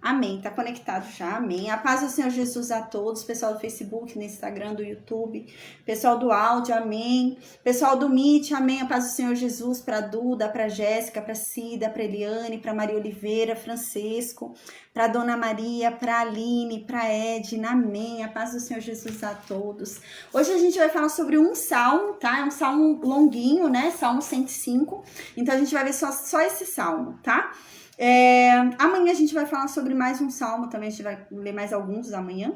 Amém. Tá conectado já. Amém. A paz do Senhor Jesus a todos. Pessoal do Facebook, no Instagram, do YouTube. Pessoal do áudio, amém. Pessoal do Meet, amém. A paz do Senhor Jesus para Duda, para Jéssica, para Cida, para Eliane, para Maria Oliveira, Francisco, para Dona Maria, para Aline, para Edna, amém. A paz do Senhor Jesus a todos. Hoje a gente vai falar sobre um salmo, tá? É um salmo longuinho, né? Salmo 105. Então a gente vai ver só esse salmo, tá? Amanhã a gente vai falar sobre mais um salmo também, a gente vai ler mais alguns amanhã.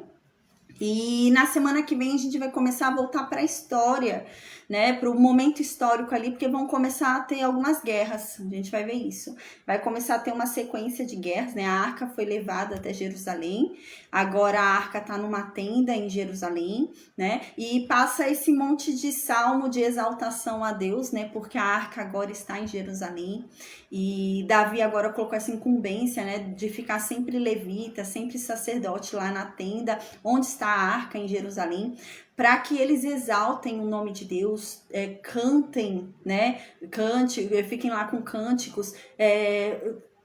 E na semana que vem a gente vai começar a voltar para a história, né, para o momento histórico ali, porque vão começar a ter algumas guerras, a gente vai ver isso. Vai começar a ter uma sequência de guerras, né, a arca foi levada até Jerusalém, agora a arca está numa tenda em Jerusalém, né, e passa esse monte de salmo de exaltação a Deus, né, porque a arca agora está em Jerusalém, e Davi agora colocou essa incumbência, né, de ficar sempre levita, sempre sacerdote lá na tenda, onde está a arca em Jerusalém, para que eles exaltem o nome de Deus, cantem, né, fiquem lá com cânticos,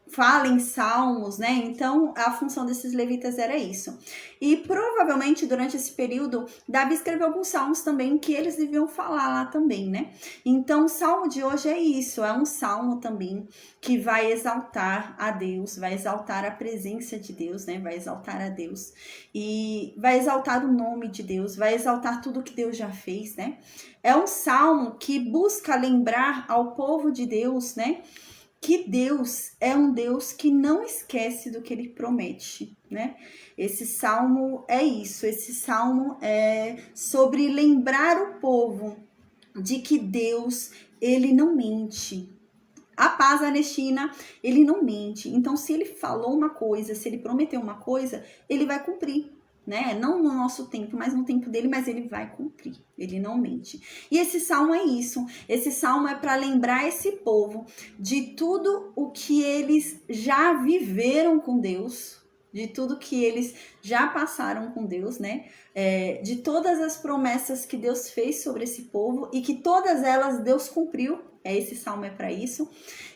falem salmos, né? Então a função desses levitas era isso. E provavelmente durante esse período Davi escreveu alguns salmos também que eles deviam falar lá também, né? Então o salmo de hoje é isso, é um salmo também que vai exaltar a Deus, vai exaltar a presença de Deus, né? Vai exaltar a Deus e vai exaltar o nome de Deus, vai exaltar tudo que Deus já fez, né? É um salmo que busca lembrar ao povo de Deus, né, que Deus é um Deus que não esquece do que ele promete, né? Esse salmo é isso, esse salmo é sobre lembrar o povo de que Deus, ele não mente. A paz Anestina, ele não mente. Então, se ele falou uma coisa, se ele prometeu uma coisa, ele vai cumprir, né? Não no nosso tempo, mas no tempo dele, mas ele vai cumprir. Ele não mente. E esse salmo é isso. Esse salmo é para lembrar esse povo de tudo o que eles já viveram com Deus, de tudo que eles já passaram com Deus, né? De todas as promessas que Deus fez sobre esse povo e que todas elas Deus cumpriu. Esse salmo é para isso.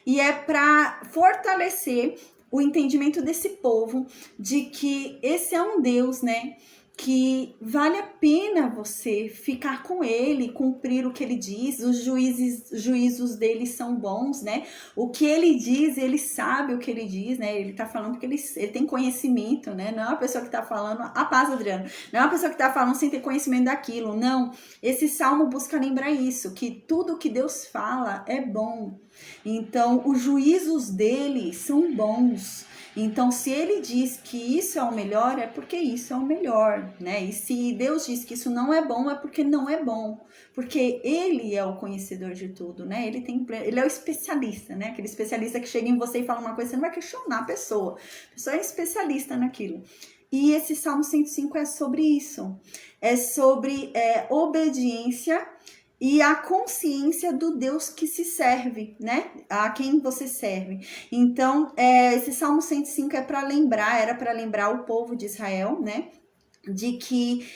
E é para fortalecer o entendimento desse povo de que esse é um Deus, né, que vale a pena você ficar com ele, cumprir o que ele diz. Os juízos dele são bons, né? O que ele diz, ele sabe o que ele diz, né? Ele tá falando porque ele tem conhecimento, né? Não é uma pessoa que tá falando, a paz, Adriano, não é uma pessoa que tá falando sem ter conhecimento daquilo, não. Esse salmo busca lembrar isso, que tudo que Deus fala é bom. Então, os juízos dele são bons. Então, se ele diz que isso é o melhor, é porque isso é o melhor, né? E se Deus diz que isso não é bom, é porque não é bom. Porque ele é o conhecedor de tudo, né? Ele é o especialista, né? Aquele especialista que chega em você e fala uma coisa, você não vai questionar a pessoa. A pessoa é especialista naquilo. E esse Salmo 105 é sobre isso. É sobre obediência e a consciência do Deus que se serve, né? A quem você serve. Então, esse Salmo 105 era para lembrar o povo de Israel, né? De que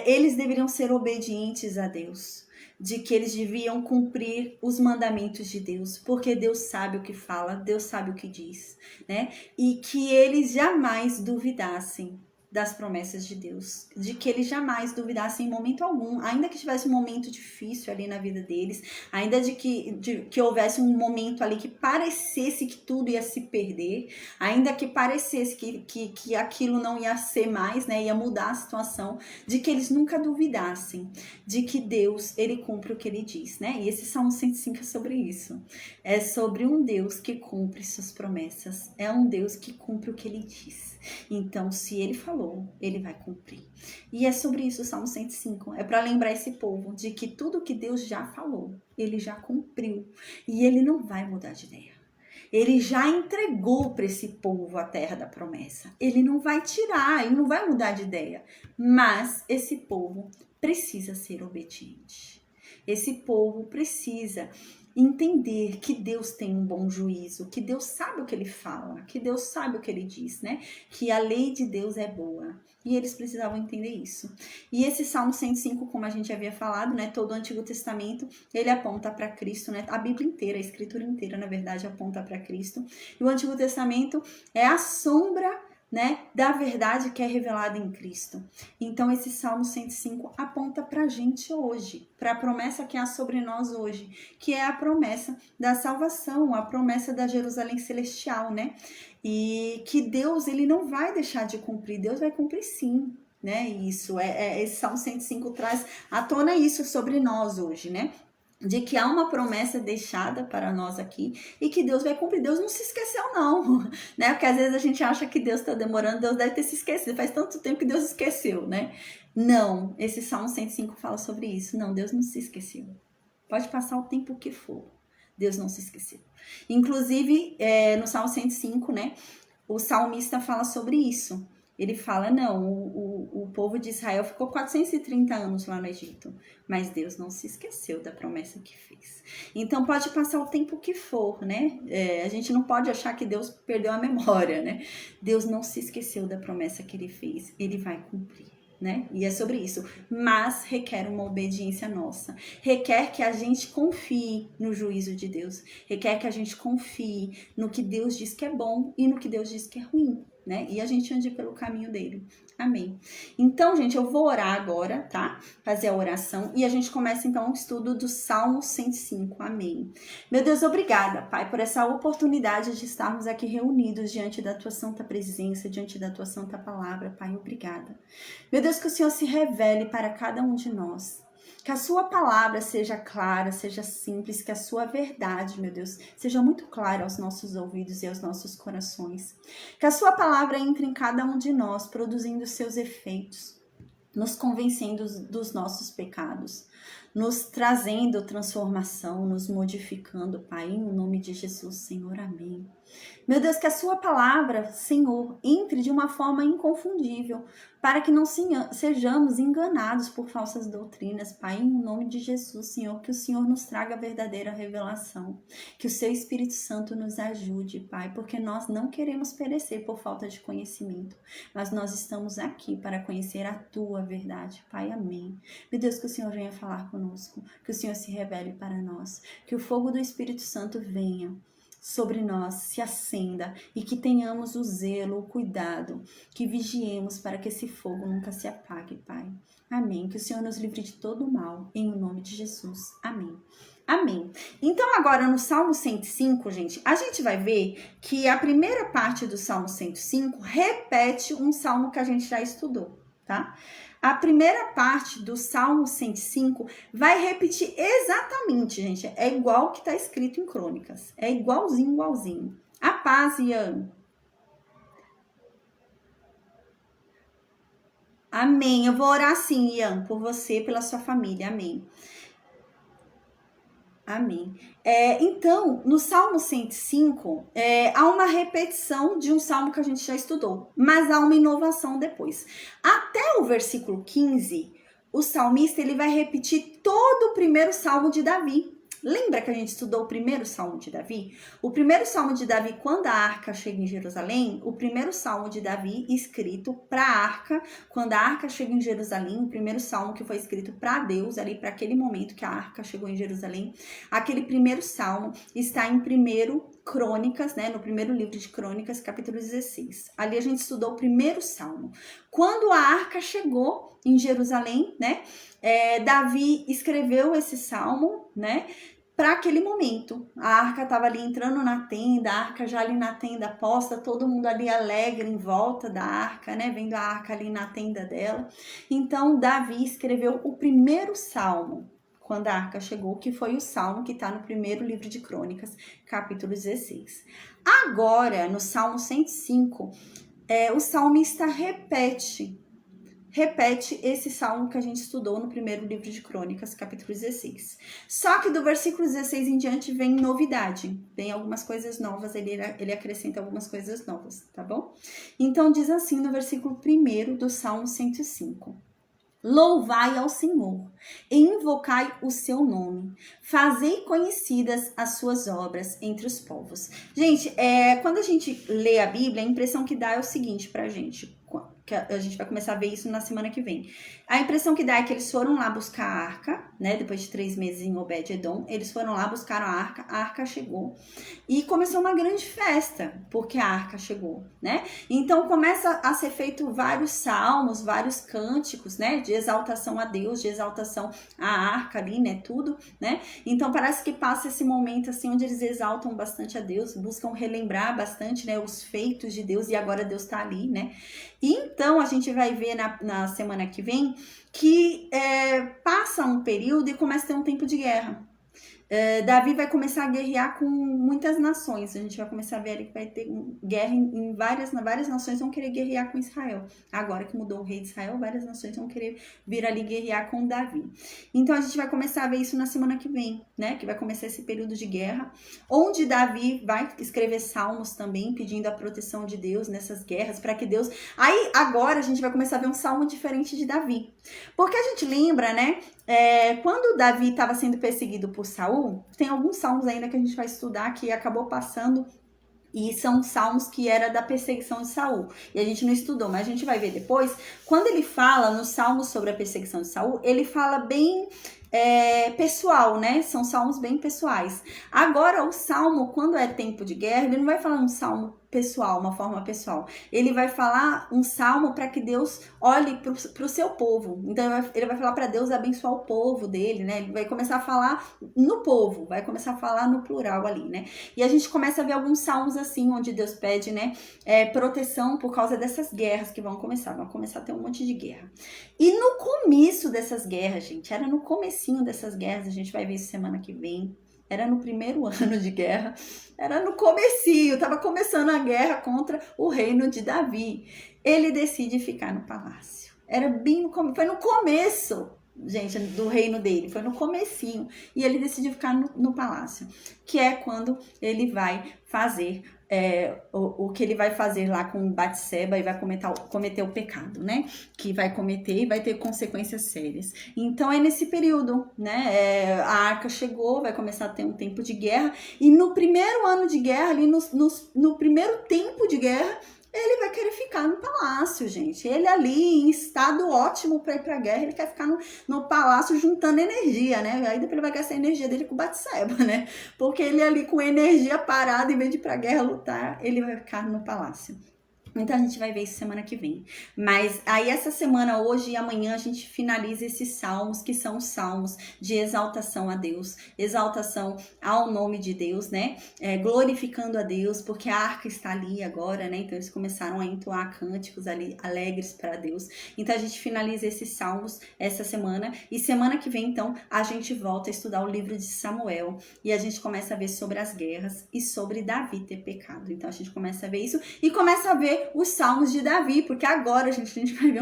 eles deveriam ser obedientes a Deus, de que eles deviam cumprir os mandamentos de Deus, porque Deus sabe o que fala, Deus sabe o que diz, né? E que eles jamais duvidassem das promessas de Deus, de que eles jamais duvidassem em momento algum, ainda que tivesse um momento difícil ali na vida deles, ainda de que houvesse um momento ali que parecesse que tudo ia se perder, ainda que parecesse que aquilo não ia ser mais, né, ia mudar a situação, de que eles nunca duvidassem, de que Deus, ele cumpre o que ele diz, né, e esse Salmo 105 é sobre isso, é sobre um Deus que cumpre suas promessas, é um Deus que cumpre o que ele diz. Então, se ele falou, ele vai cumprir. E é sobre isso o Salmo 105. É para lembrar esse povo de que tudo que Deus já falou, ele já cumpriu. E ele não vai mudar de ideia. Ele já entregou para esse povo a terra da promessa. Ele não vai tirar, ele não vai mudar de ideia. Mas esse povo precisa ser obediente. Esse povo precisa entender que Deus tem um bom juízo, que Deus sabe o que ele fala, que Deus sabe o que ele diz, né? Que a lei de Deus é boa. E eles precisavam entender isso. E esse Salmo 105, como a gente havia falado, né? Todo o Antigo Testamento, ele aponta para Cristo, né? A Bíblia inteira, a Escritura inteira, na verdade, aponta para Cristo. E o Antigo Testamento é a sombra né, da verdade que é revelada em Cristo. Então esse Salmo 105 aponta pra gente hoje, para a promessa que há sobre nós hoje, que é a promessa da salvação, a promessa da Jerusalém celestial, né? E que Deus, ele não vai deixar de cumprir, Deus vai cumprir sim, né? Isso, esse Salmo 105 traz à tona isso sobre nós hoje, né? De que há uma promessa deixada para nós aqui e que Deus vai cumprir. Deus não se esqueceu não, né? Porque às vezes a gente acha que Deus está demorando, Deus deve ter se esquecido, faz tanto tempo que Deus esqueceu, né? Não, esse Salmo 105 fala sobre isso. Não, Deus não se esqueceu. Pode passar o tempo que for, Deus não se esqueceu. Inclusive, no Salmo 105, né, o salmista fala sobre isso. Ele fala, não, o povo de Israel ficou 430 anos lá no Egito, mas Deus não se esqueceu da promessa que fez. Então pode passar o tempo que for, né? A gente não pode achar que Deus perdeu a memória, né? Deus não se esqueceu da promessa que ele fez, ele vai cumprir. Né? E é sobre isso, mas requer uma obediência nossa, requer que a gente confie no juízo de Deus, requer que a gente confie no que Deus diz que é bom e no que Deus diz que é ruim, né? E a gente ande pelo caminho dele. Amém. Então, gente, eu vou orar agora, tá? Fazer a oração e a gente começa então o estudo do Salmo 105. Amém. Meu Deus, obrigada, Pai, por essa oportunidade de estarmos aqui reunidos diante da tua santa presença, diante da tua santa palavra, Pai. Obrigada. Meu Deus, que o Senhor se revele para cada um de nós. Que a sua palavra seja clara, seja simples, que a sua verdade, meu Deus, seja muito clara aos nossos ouvidos e aos nossos corações. Que a sua palavra entre em cada um de nós, produzindo seus efeitos, nos convencendo dos nossos pecados, nos trazendo transformação, nos modificando, Pai, em nome de Jesus, Senhor, amém. Meu Deus, que a sua palavra, Senhor, entre de uma forma inconfundível, para que não sejamos enganados por falsas doutrinas, Pai, em nome de Jesus, Senhor, que o Senhor nos traga a verdadeira revelação, que o seu Espírito Santo nos ajude, Pai, porque nós não queremos perecer por falta de conhecimento, mas nós estamos aqui para conhecer a tua verdade, Pai, amém. Meu Deus, que o Senhor venha falar conosco, que o Senhor se revele para nós, que o fogo do Espírito Santo venha sobre nós, se acenda e que tenhamos o zelo, o cuidado, que vigiemos para que esse fogo nunca se apague, Pai. Amém. Que o Senhor nos livre de todo o mal, em nome de Jesus. Amém. Amém. Então agora no Salmo 105, gente, a gente vai ver que a primeira parte do Salmo 105 repete um salmo que a gente já estudou, tá? A primeira parte do Salmo 105 vai repetir exatamente, gente. É igual que está escrito em Crônicas. É igualzinho, igualzinho. A paz, Ian. Amém. Eu vou orar sim, Ian, por você e pela sua família. Amém. Amém. Então, no Salmo 105, há uma repetição de um salmo que a gente já estudou, mas há uma inovação depois. Até o versículo 15, o salmista ele vai repetir todo o primeiro salmo de Davi. Lembra que a gente estudou o primeiro salmo de Davi? O primeiro salmo de Davi, quando a arca chega em Jerusalém, o primeiro salmo de Davi escrito para a arca, quando a arca chega em Jerusalém, o primeiro salmo que foi escrito para Deus, ali para aquele momento que a arca chegou em Jerusalém, aquele primeiro salmo está em 1 Crônicas, né, no primeiro livro de Crônicas, capítulo 16. Ali a gente estudou o primeiro salmo. Quando a arca chegou em Jerusalém, né, Davi escreveu esse salmo, né, para aquele momento. A arca estava ali entrando na tenda, a arca já ali na tenda posta, todo mundo ali alegre em volta da arca, né, vendo a arca ali na tenda dela. Então, Davi escreveu o primeiro salmo, quando a arca chegou, que foi o salmo que está no primeiro livro de Crônicas, capítulo 16. Agora, no Salmo 105, o salmista repete esse salmo que a gente estudou no primeiro livro de Crônicas, capítulo 16. Só que do versículo 16 em diante vem novidade, vem algumas coisas novas, ele acrescenta algumas coisas novas, tá bom? Então diz assim no versículo 1 do Salmo 105. Louvai ao Senhor e invocai o seu nome. Fazei conhecidas as suas obras entre os povos. Gente, quando a gente lê a Bíblia, a impressão que dá é o seguinte pra gente, que a gente vai começar a ver isso na semana que vem. A impressão que dá é que eles foram lá buscar a arca, né? Depois de 3 meses em Obed-Edom, eles foram lá, buscaram a arca chegou. E começou uma grande festa, porque a arca chegou, né? Então começa a ser feito vários salmos, vários cânticos, né? De exaltação a Deus, de exaltação à arca ali, né? Tudo, né? Então parece que passa esse momento assim, onde eles exaltam bastante a Deus, buscam relembrar bastante, né? Os feitos de Deus, e agora Deus tá ali, né? E então a gente vai ver na semana que vem que passa um período e começa a ter um tempo de guerra. Davi vai começar a guerrear com muitas nações. A gente vai começar a ver ali que vai ter guerra em várias nações vão querer guerrear com Israel. Agora que mudou o rei de Israel, várias nações vão querer vir ali guerrear com Davi. Então a gente vai começar a ver isso na semana que vem, né? Que vai começar esse período de guerra, onde Davi vai escrever salmos também, pedindo a proteção de Deus nessas guerras, para que Deus... Aí agora a gente vai começar a ver um salmo diferente de Davi. Porque a gente lembra, né? Quando Davi estava sendo perseguido por Saul, tem alguns salmos ainda que a gente vai estudar que acabou passando, e são salmos que era da perseguição de Saul. E a gente não estudou, mas a gente vai ver depois. Quando ele fala nos salmos sobre a perseguição de Saul, ele fala bem pessoal, né? São salmos bem pessoais. Agora, o salmo, quando é tempo de guerra, ele não vai falar um salmo pessoal, uma forma pessoal. Ele vai falar um salmo para que Deus olhe para o seu povo. Então ele vai falar para Deus abençoar o povo dele, né? Ele vai começar a falar no povo, vai começar a falar no plural ali, né? E a gente começa a ver alguns salmos assim, onde Deus pede, né, proteção por causa dessas guerras que vão começar a ter um monte de guerra. E no começo dessas guerras, gente, era no comecinho dessas guerras, a gente vai ver isso semana que vem. Era no primeiro ano de guerra, era no comecinho, estava começando a guerra contra o reino de Davi. Ele decide ficar no palácio. Era bem foi no começo, gente, do reino dele, foi no comecinho. E ele decidiu ficar no palácio, que é quando ele vai fazer o que ele vai fazer lá com Batseba e vai cometer o pecado, né? Que vai cometer e vai ter consequências sérias. Então é nesse período, né? A arca chegou, vai começar a ter um tempo de guerra, e no primeiro ano de guerra, ali no primeiro tempo de guerra, ele vai querer ficar no palácio, gente. Ele ali em estado ótimo para ir pra guerra, ele quer ficar no palácio juntando energia, né? Aí depois ele vai gastar a energia dele com Batseba, né? Porque ele ali com energia parada, em vez de ir pra guerra lutar, ele vai ficar no palácio. Então a gente vai ver isso semana que vem. Mas aí essa semana, hoje e amanhã, a gente finaliza esses salmos, que são os salmos de exaltação a Deus, exaltação ao nome de Deus, né? Glorificando a Deus, porque a arca está ali agora, né? Então eles começaram a entoar cânticos ali, alegres para Deus. Então a gente finaliza esses salmos essa semana. E semana que vem, então, a gente volta a estudar o livro de Samuel. E a gente começa a ver sobre as guerras e sobre Davi ter pecado. Então a gente começa a ver isso e começa a ver os salmos de Davi, porque agora a gente vai ver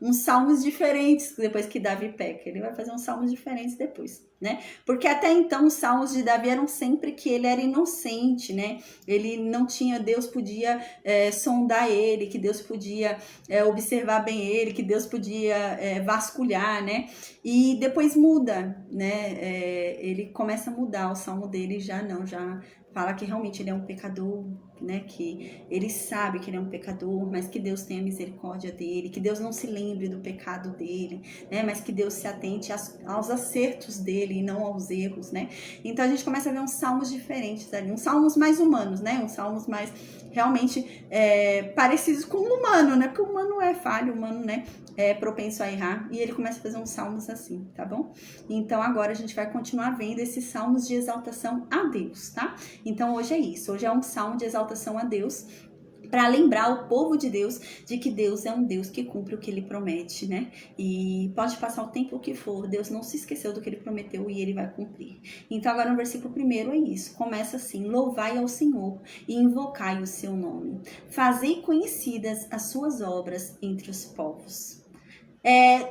uns salmos diferentes depois que Davi peca. Ele vai fazer uns salmos diferentes depois, né? Porque até então os salmos de Davi eram sempre que ele era inocente, né? Ele não tinha, Deus podia sondar ele, que Deus podia observar bem ele, que Deus podia vasculhar, né? E depois muda, né? Ele começa a mudar o salmo dele, já fala que realmente ele é um pecador, né? Que ele sabe que ele é um pecador, mas que Deus tenha misericórdia dele, que Deus não se lembre do pecado dele, né? Mas que Deus se atente aos acertos dele e não aos erros, né? Então a gente começa a ver uns salmos diferentes ali, uns salmos mais humanos, né? Uns salmos mais realmente parecidos com o humano, né? Porque o humano é falho, o humano, né? É propenso a errar, e ele começa a fazer uns salmos assim, tá bom? Então agora a gente vai continuar vendo esses salmos de exaltação a Deus, tá? Então hoje é isso, hoje é um salmo de exaltação a Deus, para lembrar o povo de Deus de que Deus é um Deus que cumpre o que ele promete, né? E pode passar o tempo que for, Deus não se esqueceu do que ele prometeu e ele vai cumprir. Então agora no versículo 1 é isso, começa assim: louvai ao Senhor e invocai o seu nome, fazei conhecidas as suas obras entre os povos.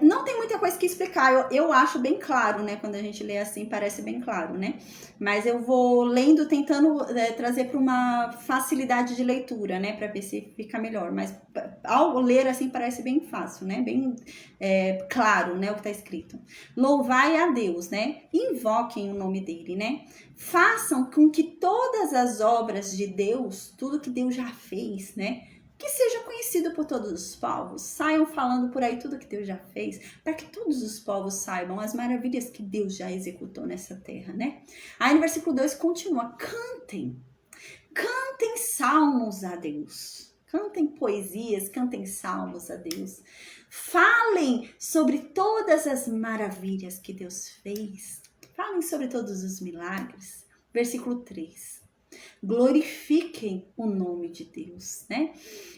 Não tem muita coisa que explicar, eu acho bem claro, né? Quando a gente lê assim, parece bem claro, né? Mas eu vou lendo, tentando trazer para uma facilidade de leitura, né? Para ver se fica melhor. Mas ao ler assim, parece bem fácil, né? Bem claro, né? O que está escrito. Louvai a Deus, né? Invoquem o nome dele, né? Façam com que todas as obras de Deus, tudo que Deus já fez, né? que seja conhecido por todos os povos. Saiam falando por aí tudo que Deus já fez, para que todos os povos saibam as maravilhas que Deus já executou nessa terra, né? Aí no versículo 2 continua: cantem salmos a Deus. Cantem poesias, cantem salmos a Deus. Falem sobre todas as maravilhas que Deus fez. Falem sobre todos os milagres. Versículo 3. Glorifiquem o nome de Deus, né?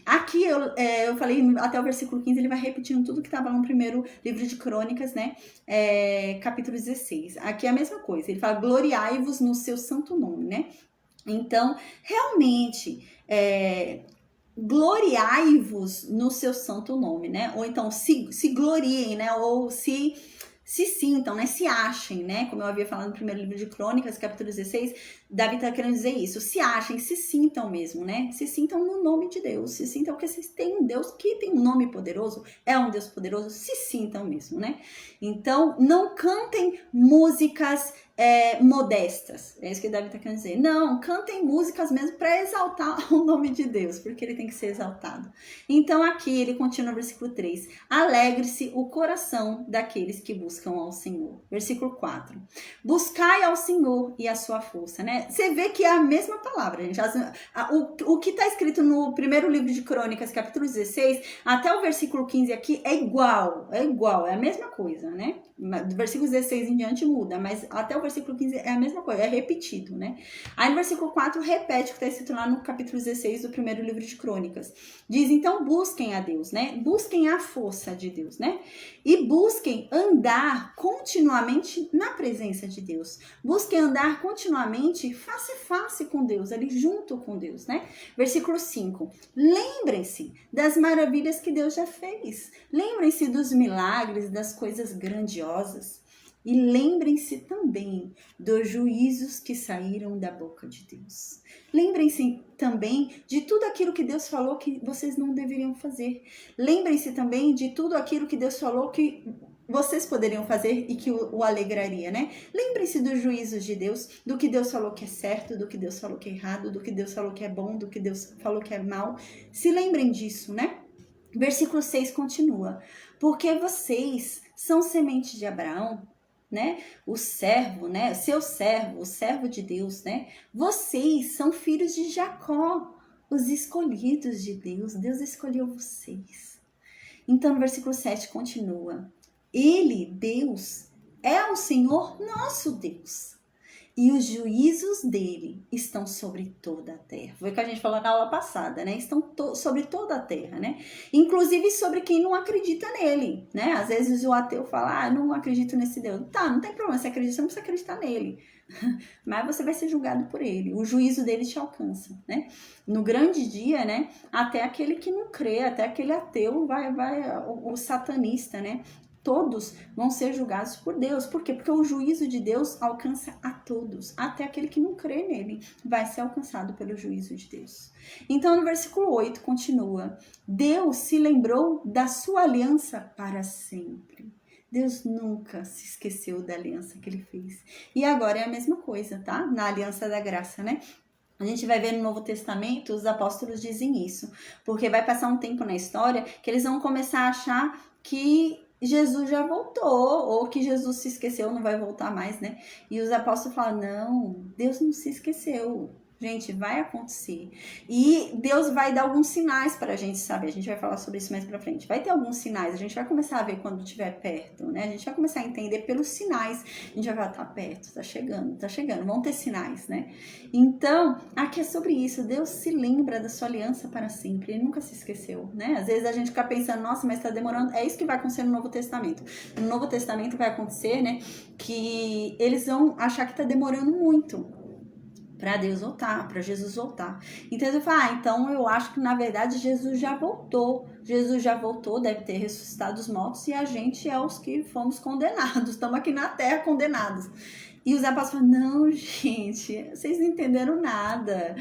Aqui eu falei até o versículo 15, ele vai repetindo tudo que estava no primeiro livro de Crônicas, né? Capítulo 16. Aqui é a mesma coisa, ele fala: gloriai-vos no seu santo nome, né? Então, realmente, gloriai-vos no seu santo nome, né? Ou então, se gloriem, né? Ou se sintam, né? Se achem, né? Como eu havia falado no primeiro livro de Crônicas, capítulo 16, Davi está querendo dizer isso. Se achem, se sintam mesmo, né? Se sintam no nome de Deus. Se sintam que vocês têm um Deus que tem um nome poderoso, é um Deus poderoso. Se sintam mesmo, né? Então, não cantem músicas modestas. É isso que Davi está querendo dizer. Não, cantem músicas mesmo para exaltar o nome de Deus, porque ele tem que ser exaltado. Então, aqui ele continua no versículo 3. Alegre-se o coração daqueles que buscam ao Senhor. Versículo 4. Buscai ao Senhor e a sua força, né? Você vê que é a mesma palavra, gente. O que está escrito no primeiro livro de Crônicas, capítulo 16, até o versículo 15 aqui é igual, é a mesma coisa, né? Do versículo 16 em diante muda, mas até o versículo 15 é a mesma coisa, é repetido, né? Aí no versículo 4 repete o que está escrito lá no capítulo 16 do primeiro livro de Crônicas. Diz: então busquem a Deus, né? Busquem a força de Deus, né? E busquem andar continuamente na presença de Deus. Busquem andar continuamente face a face com Deus, ali junto com Deus, né? Versículo 5. Lembrem-se das maravilhas que Deus já fez. Lembrem-se dos milagres, das coisas grandiosas. E lembrem-se também dos juízos que saíram da boca de Deus. Lembrem-se também de tudo aquilo que Deus falou que vocês não deveriam fazer. Lembrem-se também de tudo aquilo que Deus falou que vocês poderiam fazer e que o alegraria, né? Lembrem-se dos juízos de Deus, do que Deus falou que é certo, do que Deus falou que é errado, do que Deus falou que é bom, do que Deus falou que é mal. Se lembrem disso, né? Versículo 6 continua: porque vocês são semente de Abraão, né? O servo, né? Seu servo, o servo de Deus, né? Vocês são filhos de Jacó, os escolhidos de Deus. Deus escolheu vocês. Então, no versículo 7 continua: ele, Deus, é o Senhor nosso Deus, e os juízos dele estão sobre toda a terra. Foi o que a gente falou na aula passada, né? Estão sobre toda a terra, né? Inclusive sobre quem não acredita nele, né? Às vezes o ateu fala: não acredito nesse Deus. Tá, não tem problema, você acredita, você não precisa acreditar nele. Mas você vai ser julgado por ele. O juízo dele te alcança, né? No grande dia, né? Até aquele que não crê, até aquele ateu o satanista, né? Todos vão ser julgados por Deus. Por quê? Porque o juízo de Deus alcança a todos. Até aquele que não crê nele vai ser alcançado pelo juízo de Deus. Então, no versículo 8, continua: Deus se lembrou da sua aliança para sempre. Deus nunca se esqueceu da aliança que ele fez. E agora é a mesma coisa, tá? Na aliança da graça, né? A gente vai ver no Novo Testamento, os apóstolos dizem isso. Porque vai passar um tempo na história que eles vão começar a achar que Jesus já voltou, ou que Jesus se esqueceu, não vai voltar mais, né? E os apóstolos falam: não, Deus não se esqueceu. Gente, vai acontecer. E Deus vai dar alguns sinais para a gente saber. A gente vai falar sobre isso mais pra frente. Vai ter alguns sinais. A gente vai começar a ver quando estiver perto, né? A gente vai começar a entender pelos sinais. A gente vai falar: tá perto, tá chegando. Vão ter sinais, né? Então, aqui é sobre isso. Deus se lembra da sua aliança para sempre. Ele nunca se esqueceu, né? Às vezes a gente fica pensando: nossa, mas tá demorando. É isso que vai acontecer no Novo Testamento. No Novo Testamento vai acontecer, né? Que eles vão achar que tá demorando muito para Deus voltar, para Jesus voltar. Então eu falo: então eu acho que na verdade Jesus já voltou. Jesus já voltou, deve ter ressuscitado os mortos, e a gente é os que fomos condenados. Estamos aqui na terra condenados. E os apóstolos falam, não, gente, vocês não entenderam nada.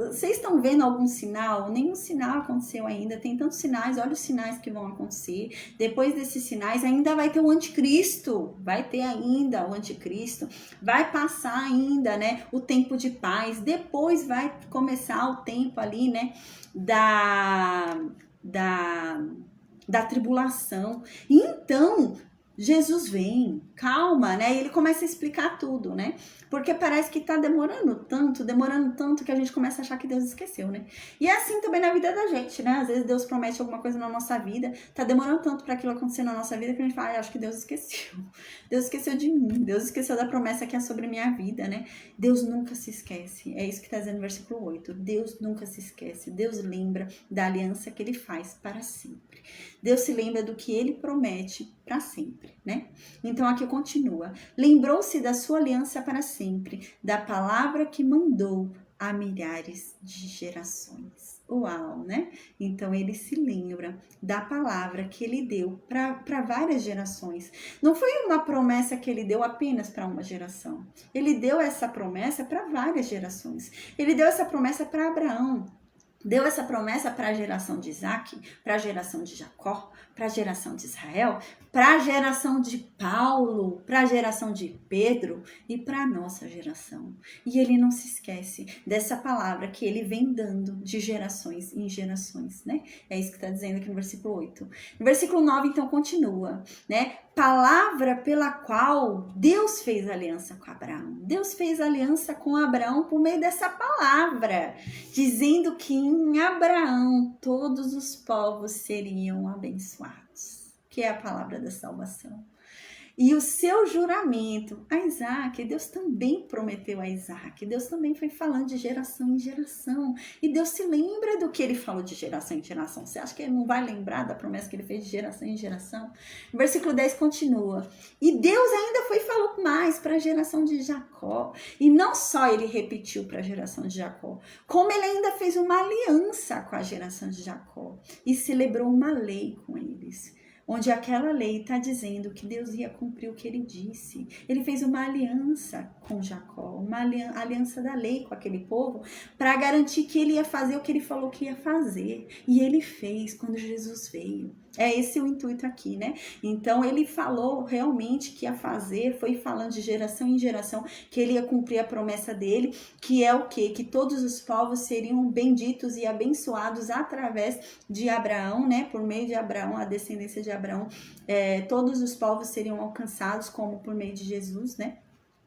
Vocês estão vendo algum sinal? Nenhum sinal aconteceu ainda. Tem tantos sinais, olha os sinais que vão acontecer. Depois desses sinais ainda vai ter o anticristo. Vai ter ainda o anticristo. Vai passar ainda, né, o tempo de paz. Depois vai começar o tempo ali, né, da tribulação. Então, Jesus vem, calma, né? E ele começa a explicar tudo, né? Porque parece que tá demorando tanto que a gente começa a achar que Deus esqueceu, né? E é assim também na vida da gente, né? Às vezes Deus promete alguma coisa na nossa vida, tá demorando tanto para aquilo acontecer na nossa vida que a gente fala, acho que Deus esqueceu. Deus esqueceu de mim, Deus esqueceu da promessa que é sobre minha vida, né? Deus nunca se esquece. É isso que tá dizendo no versículo 8. Deus nunca se esquece. Deus lembra da aliança que ele faz para sempre. Deus se lembra do que ele promete para sempre, né? Então aqui continua. Lembrou-se da sua aliança para sempre, da palavra que mandou a milhares de gerações. Uau, né? Então ele se lembra da palavra que ele deu para várias gerações. Não foi uma promessa que ele deu apenas para uma geração. Ele deu essa promessa para várias gerações. Ele deu essa promessa para Abraão. Deu essa promessa para a geração de Isaac, para a geração de Jacó, para a geração de Israel, para a geração de Paulo, para a geração de Pedro e para a nossa geração. E ele não se esquece dessa palavra que ele vem dando de gerações em gerações, né? É isso que está dizendo aqui no versículo 8. No versículo 9, então, continua, né? Palavra pela qual Deus fez aliança com Abraão. Deus fez aliança com Abraão por meio dessa palavra, dizendo que em Abraão todos os povos seriam abençoados, que é a palavra da salvação. E o seu juramento a Isaac, Deus também prometeu a Isaac. Deus também foi falando de geração em geração. E Deus se lembra do que ele falou de geração em geração. Você acha que ele não vai lembrar da promessa que ele fez de geração em geração? O versículo 10 continua. E Deus ainda foi e falou mais para a geração de Jacó. E não só ele repetiu para a geração de Jacó, como ele ainda fez uma aliança com a geração de Jacó. E celebrou uma lei com eles, onde aquela lei está dizendo que Deus ia cumprir o que ele disse. Ele fez uma aliança com Jacó, uma aliança da lei com aquele povo, para garantir que ele ia fazer o que ele falou que ia fazer. E ele fez quando Jesus veio. É esse o intuito aqui, né? Então, ele falou realmente que ia fazer, foi falando de geração em geração, que ele ia cumprir a promessa dele, que é o quê? Que todos os povos seriam benditos e abençoados através de Abraão, né? Por meio de Abraão, a descendência de Abraão, todos os povos seriam alcançados, como por meio de Jesus, né?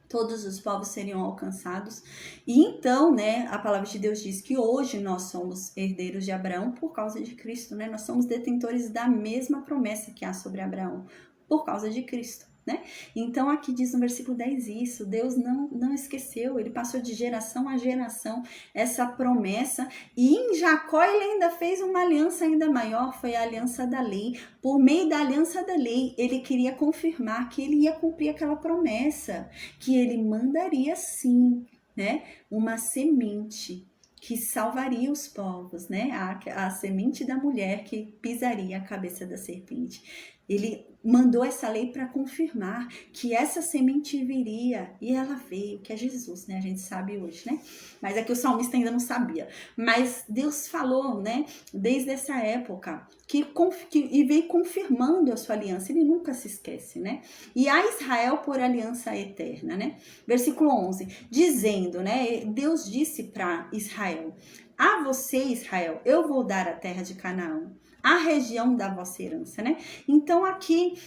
Todos os povos seriam alcançados. E então, né, a palavra de Deus diz que hoje nós somos herdeiros de Abraão por causa de Cristo, né? Nós somos detentores da mesma promessa que há sobre Abraão por causa de Cristo, né? Então aqui diz no versículo 10 isso, Deus não esqueceu, ele passou de geração a geração essa promessa, e em Jacó ele ainda fez uma aliança ainda maior, foi a aliança da lei. Por meio da aliança da lei, ele queria confirmar que ele ia cumprir aquela promessa, que ele mandaria sim, né, uma semente que salvaria os povos, né? A semente da mulher que pisaria a cabeça da serpente. Ele mandou essa lei para confirmar que essa semente viria, e ela veio, que é Jesus, né? A gente sabe hoje, né? Mas é que o salmista ainda não sabia. Mas Deus falou, né? Desde essa época, e veio confirmando a sua aliança. Ele nunca se esquece, né? E a Israel por aliança eterna, né? Versículo 11, dizendo, né? Deus disse para Israel: a você, Israel, eu vou dar a terra de Canaã, a região da vossa herança, né? Então aqui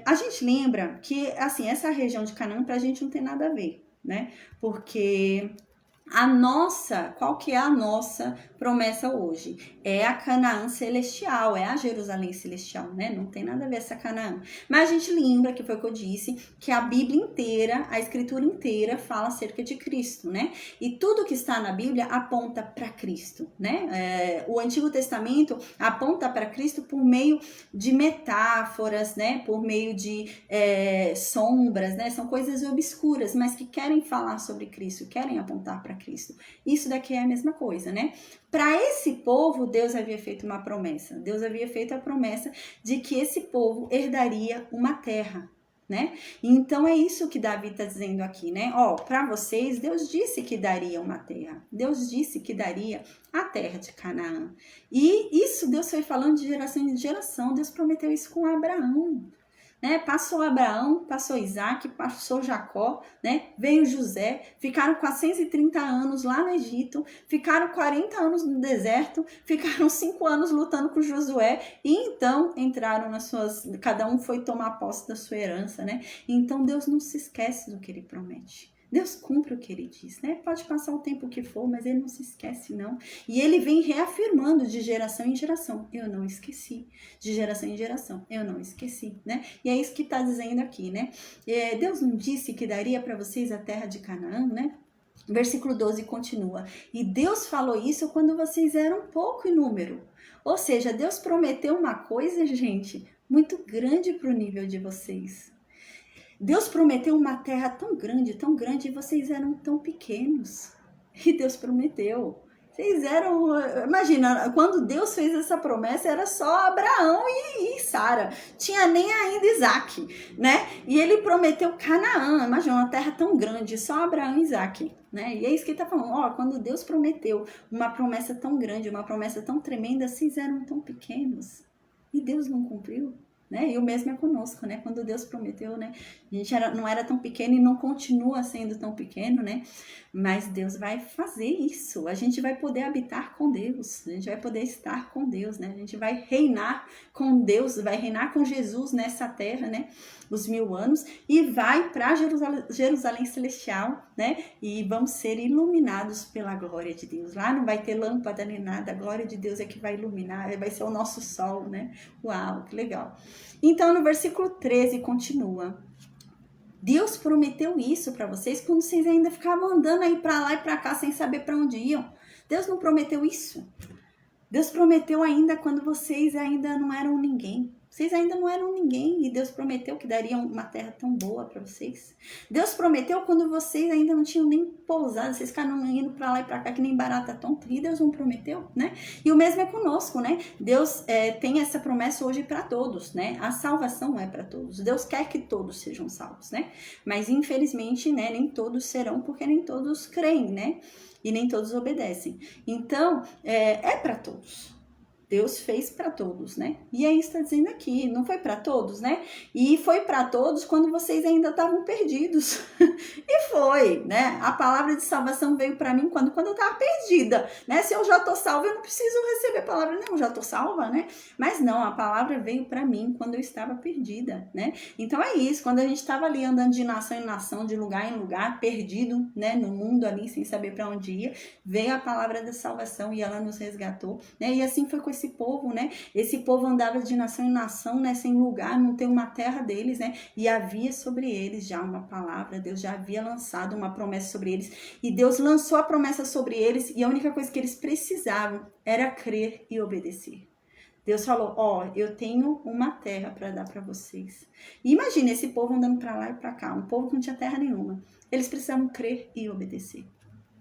a gente lembra que assim, essa região de Canaã pra gente não tem nada a ver, né? Porque qual que é a nossa promessa hoje? É a Canaã celestial, é a Jerusalém celestial, né? Não tem nada a ver essa Canaã. Mas a gente lembra, que foi o que eu disse, que a Bíblia inteira, a Escritura inteira fala acerca de Cristo, né? E tudo que está na Bíblia aponta para Cristo, né? O Antigo Testamento aponta para Cristo por meio de metáforas, né? Por meio de sombras, né? São coisas obscuras, mas que querem falar sobre Cristo, querem apontar para Cristo. Isso daqui é a mesma coisa, né? Para esse povo, Deus havia feito uma promessa. Deus havia feito a promessa de que esse povo herdaria uma terra. né? Então é isso que Davi está dizendo aqui, né? Ó, para vocês, Deus disse que daria uma terra. Deus disse que daria a terra de Canaã. E isso Deus foi falando de geração em geração. Deus prometeu isso com Abraão, né? Passou Abraão, passou Isaac, passou Jacó, né? Veio José, ficaram 430 anos lá no Egito, ficaram 40 anos no deserto, ficaram 5 anos lutando com Josué e então entraram nas suas, cada um foi tomar posse da sua herança, né? Então Deus não se esquece do que ele promete. Deus cumpre o que ele diz, né? Pode passar o tempo que for, mas ele não se esquece, não. E ele vem reafirmando de geração em geração. Eu não esqueci. De geração em geração. Eu não esqueci, né? E é isso que está dizendo aqui, né? Deus não disse que daria para vocês a terra de Canaã, né? Versículo 12 continua. E Deus falou isso quando vocês eram pouco em número. Ou seja, Deus prometeu uma coisa, gente, muito grande para o nível de vocês. Deus prometeu uma terra tão grande, e vocês eram tão pequenos. E Deus prometeu. Vocês eram... Imagina, quando Deus fez essa promessa, era só Abraão e Sara. Tinha nem ainda Isaac, né? E ele prometeu Canaã. Imagina, uma terra tão grande, só Abraão e Isaac, né? E é isso que ele está falando. Ó, quando Deus prometeu uma promessa tão grande, uma promessa tão tremenda, vocês eram tão pequenos. E Deus não cumpriu. Né? E o mesmo é conosco, né? Quando Deus prometeu, né? A gente não era tão pequeno e não continua sendo tão pequeno, né? Mas Deus vai fazer isso. A gente vai poder habitar com Deus. A gente vai poder estar com Deus, né? A gente vai reinar com Deus, vai reinar com Jesus nessa terra, né? Os 1000 anos e vai para Jerusalém Celestial, né? E vamos ser iluminados pela glória de Deus. Lá não vai ter lâmpada nem nada. A glória de Deus é que vai iluminar, vai ser o nosso sol, né? Uau, que legal. Então, no versículo 13, continua. Deus prometeu isso para vocês quando vocês ainda ficavam andando aí para lá e para cá sem saber para onde iam. Deus não prometeu isso. Deus prometeu ainda quando vocês ainda não eram ninguém. Vocês ainda não eram ninguém e Deus prometeu que daria uma terra tão boa para vocês. Deus prometeu quando vocês ainda não tinham nem pousado, vocês ficaram indo para lá e para cá que nem barata tonta. E Deus não prometeu, né? E o mesmo é conosco, né? Deus tem essa promessa hoje para todos, né? A salvação é para todos. Deus quer que todos sejam salvos, né? Mas infelizmente, né, nem todos serão porque nem todos creem, né? E nem todos obedecem. Então, é para todos. Deus fez para todos, né? E aí está dizendo aqui, não foi para todos, né? E foi para todos quando vocês ainda estavam perdidos. E foi, né? A palavra de salvação veio para mim quando eu estava perdida, né? Se eu já tô salva, eu não preciso receber a palavra, não, já tô salva, né? Mas não, a palavra veio para mim quando eu estava perdida, né? Então é isso, quando a gente estava ali andando de nação em nação, de lugar em lugar, perdido, né? No mundo ali, sem saber para onde ia, veio a palavra da salvação e ela nos resgatou, né? E assim foi com esse povo, né? Esse povo andava de nação em nação, né? Sem lugar, não tem uma terra deles, né? E havia sobre eles já uma palavra, Deus já havia lançado uma promessa sobre eles, e Deus lançou a promessa sobre eles, e a única coisa que eles precisavam era crer e obedecer. Deus falou, ó, eu tenho uma terra para dar para vocês. E imagina esse povo andando para lá e para cá, um povo que não tinha terra nenhuma. Eles precisavam crer e obedecer.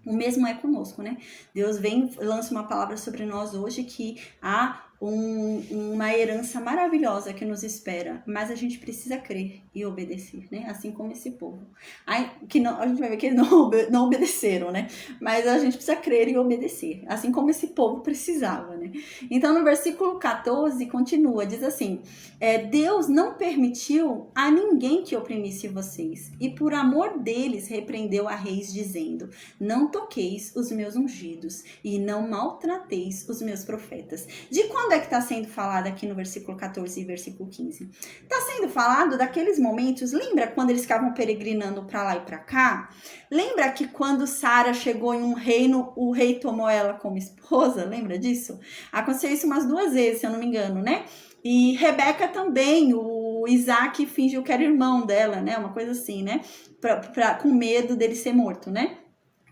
O mesmo é conosco, né? Deus lança uma palavra sobre nós hoje que há uma herança maravilhosa que nos espera, mas a gente precisa crer e obedecer, né? Assim como esse povo. A gente vai ver que eles não obedeceram, né? Mas a gente precisa crer e obedecer, assim como esse povo precisava, né? Então, no versículo 14, continua, diz assim, Deus não permitiu a ninguém que oprimisse vocês, e por amor deles repreendeu a reis, dizendo, não toqueis os meus ungidos, e não maltrateis os meus profetas. De quando é que está sendo falado aqui no versículo 14 e versículo 15? Está sendo falado daqueles momentos, lembra quando eles ficavam peregrinando para lá e para cá? Lembra que quando Sara chegou em um reino, o rei tomou ela como esposa? Lembra disso? Aconteceu isso umas 2 vezes, se eu não me engano, né? E Rebeca também, o Isaac fingiu que era irmão dela, né? Uma coisa assim, né? Com medo dele ser morto, né?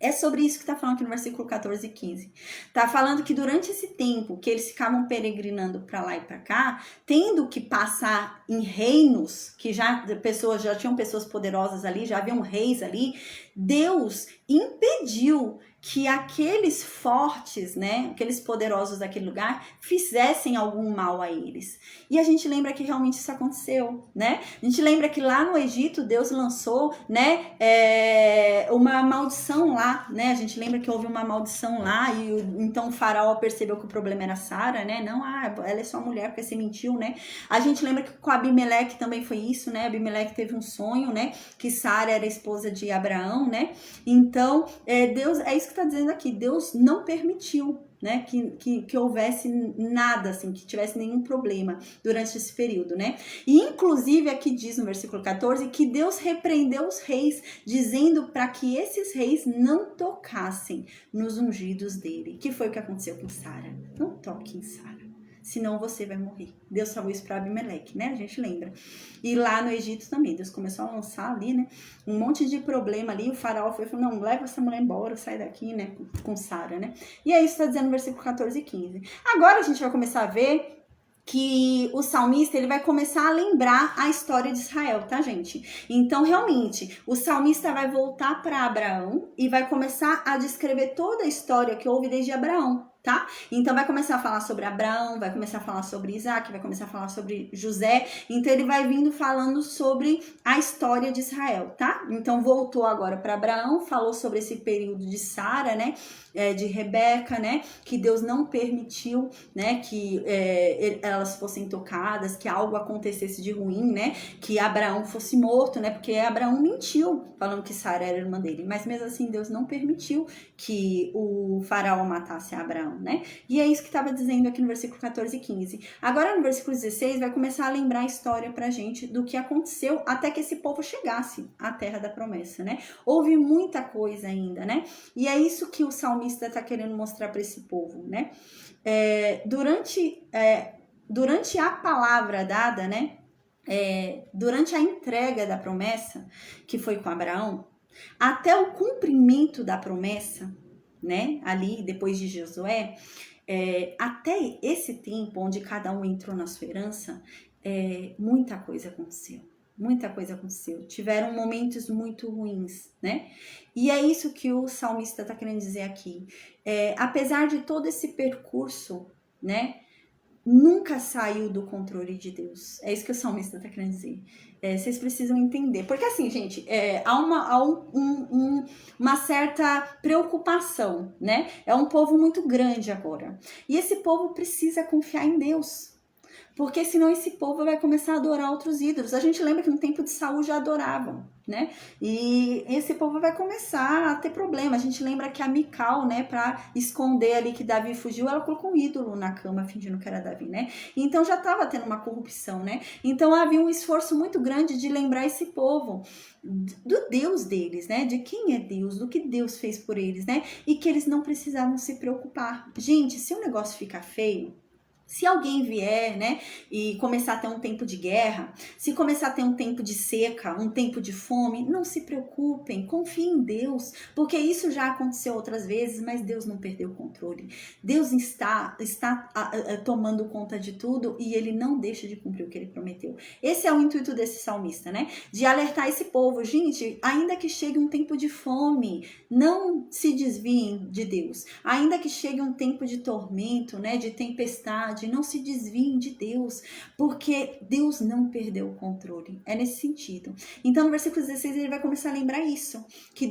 É sobre isso que está falando aqui no versículo 14 e 15. Está falando que durante esse tempo que eles ficavam peregrinando para lá e para cá, tendo que passar em reinos, que já tinham pessoas poderosas ali, já haviam reis ali, Deus impediu que aqueles fortes, né, aqueles poderosos daquele lugar, fizessem algum mal a eles. E a gente lembra que realmente isso aconteceu, né? A gente lembra que lá no Egito, Deus lançou, né, uma maldição lá, né? A gente lembra que houve uma maldição lá e então o faraó percebeu que o problema era Sara, né? Não, ela é sua mulher porque você mentiu, né? A gente lembra que com Abimeleque também foi isso, né? Abimeleque teve um sonho, né? Que Sara era esposa de Abraão, né? Então, Deus, é isso que está dizendo aqui, Deus não permitiu, né, que houvesse nada, assim, que tivesse nenhum problema durante esse período, né? E inclusive aqui diz no versículo 14 que Deus repreendeu os reis, dizendo para que esses reis não tocassem nos ungidos dele. Que foi o que aconteceu com Sara? Não toque em Sara, senão você vai morrer. Deus falou isso para Abimeleque, né? A gente lembra. E lá no Egito também, Deus começou a lançar ali, né, um monte de problema ali. O faraó foi falando, não, leva essa mulher embora, sai daqui, né, com Sara, né? E aí isso está dizendo no versículo 14 e 15. Agora a gente vai começar a ver que o salmista, ele vai começar a lembrar a história de Israel, tá, gente? Então, realmente, o salmista vai voltar para Abraão e vai começar a descrever toda a história que houve desde Abraão, tá? Então vai começar a falar sobre Abraão, vai começar a falar sobre Isaac, vai começar a falar sobre José. Então ele vai vindo falando sobre a história de Israel, tá? Então voltou agora para Abraão, falou sobre esse período de Sara, né? De Rebeca, né? Que Deus não permitiu, né? Que elas fossem tocadas, que algo acontecesse de ruim, né? Que Abraão fosse morto, né? Porque Abraão mentiu, falando que Sara era irmã dele. Mas mesmo assim Deus não permitiu que o faraó matasse Abraão, né? E é isso que estava dizendo aqui no versículo 14 e 15. Agora no versículo 16 vai começar a lembrar a história pra gente do que aconteceu até que esse povo chegasse à terra da promessa, né? Houve muita coisa ainda, né? E é isso que o salmista está querendo mostrar para esse povo, né? Durante a palavra dada, né? Durante a entrega da promessa, que foi com Abraão, até o cumprimento da promessa, né, ali depois de Josué, até esse tempo onde cada um entrou na sua herança, muita coisa aconteceu. Muita coisa aconteceu. Tiveram momentos muito ruins, né? E é isso que o salmista está querendo dizer aqui. Apesar de todo esse percurso, né, nunca saiu do controle de Deus. É isso que o salmista está querendo dizer. Vocês precisam entender. Porque assim, gente, há uma certa preocupação, né? É um povo muito grande agora. E esse povo precisa confiar em Deus. Porque senão esse povo vai começar a adorar outros ídolos. A gente lembra que no tempo de Saul já adoravam, né? E esse povo vai começar a ter problema. A gente lembra que a Mical, né, para esconder ali que Davi fugiu, ela colocou um ídolo na cama fingindo que era Davi, né? Então já estava tendo uma corrupção, né? Então havia um esforço muito grande de lembrar esse povo do Deus deles, né? De quem é Deus, do que Deus fez por eles, né? E que eles não precisavam se preocupar. Gente, se o negócio ficar feio, se alguém vier, né, e começar a ter um tempo de guerra, se começar a ter um tempo de seca, um tempo de fome, não se preocupem, confiem em Deus, porque isso já aconteceu outras vezes, mas Deus não perdeu o controle. Deus está tomando conta de tudo e ele não deixa de cumprir o que ele prometeu. Esse é o intuito desse salmista, né, de alertar esse povo. Gente, ainda que chegue um tempo de fome, não se desviem de Deus. Ainda que chegue um tempo de tormento, né, de tempestade, não se desviem de Deus, porque Deus não perdeu o controle. É nesse sentido. Então, no versículo 16, ele vai começar a lembrar isso, que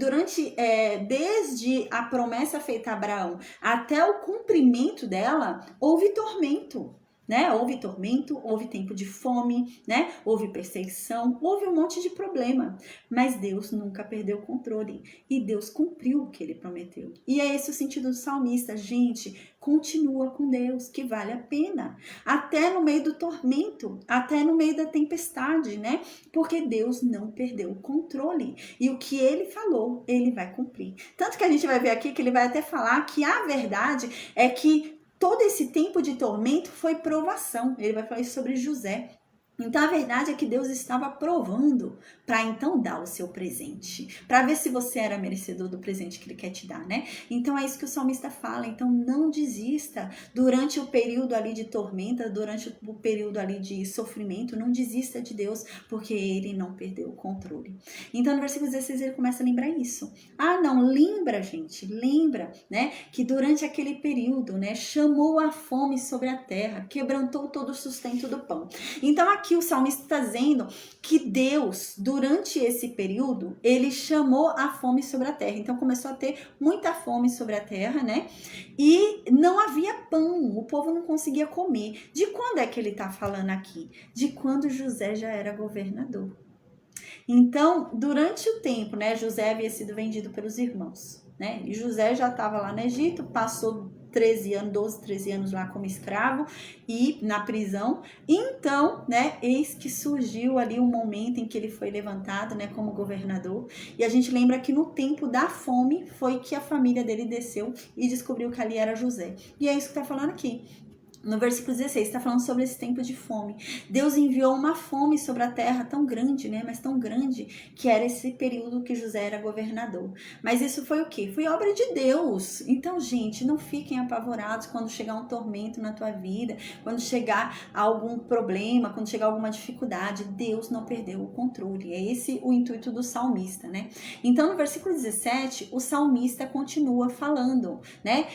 desde a promessa feita a Abraão até o cumprimento dela, houve tormento. Né? Houve tormento, houve tempo de fome, né? Houve perseguição, houve um monte de problema, mas Deus nunca perdeu o controle e Deus cumpriu o que ele prometeu. E é esse o sentido do salmista, gente, continua com Deus, que vale a pena, até no meio do tormento, até no meio da tempestade, né? Porque Deus não perdeu o controle e o que ele falou, ele vai cumprir. Tanto que a gente vai ver aqui que ele vai até falar que a verdade é que todo esse tempo de tormento foi provação. Ele vai falar isso sobre José. Então, a verdade é que Deus estava provando para então dar o seu presente, para ver se você era merecedor do presente que ele quer te dar, né? Então, é isso que o salmista fala. Então, não desista durante o período ali de tormenta, durante o período ali de sofrimento, não desista de Deus, porque ele não perdeu o controle. Então, no versículo 16, ele começa a lembrar isso. Ah, não, lembra, gente, lembra, né? Que durante aquele período, né, chamou a fome sobre a terra, quebrantou todo o sustento do pão. Então, aqui o salmista está dizendo que Deus, durante esse período, ele chamou a fome sobre a terra. Então, começou a ter muita fome sobre a terra, né? E não havia pão, o povo não conseguia comer. De quando é que ele está falando aqui? De quando José já era governador. Então, durante o tempo, né, José havia sido vendido pelos irmãos, né? E José já estava lá no Egito, passou 13 anos, 12, 13 anos lá como escravo e na prisão. Então, né, eis que surgiu ali um momento em que ele foi levantado, né, como governador. E a gente lembra que no tempo da fome foi que a família dele desceu e descobriu que ali era José. E é isso que está falando aqui. No versículo 16, está falando sobre esse tempo de fome. Deus enviou uma fome sobre a terra tão grande, né? Mas tão grande, que era esse período que José era governador. Mas isso foi o quê? Foi obra de Deus. Então, gente, não fiquem apavorados quando chegar um tormento na tua vida, quando chegar algum problema, quando chegar alguma dificuldade. Deus não perdeu o controle. É esse o intuito do salmista, né? Então, no versículo 17, o salmista continua falando, né?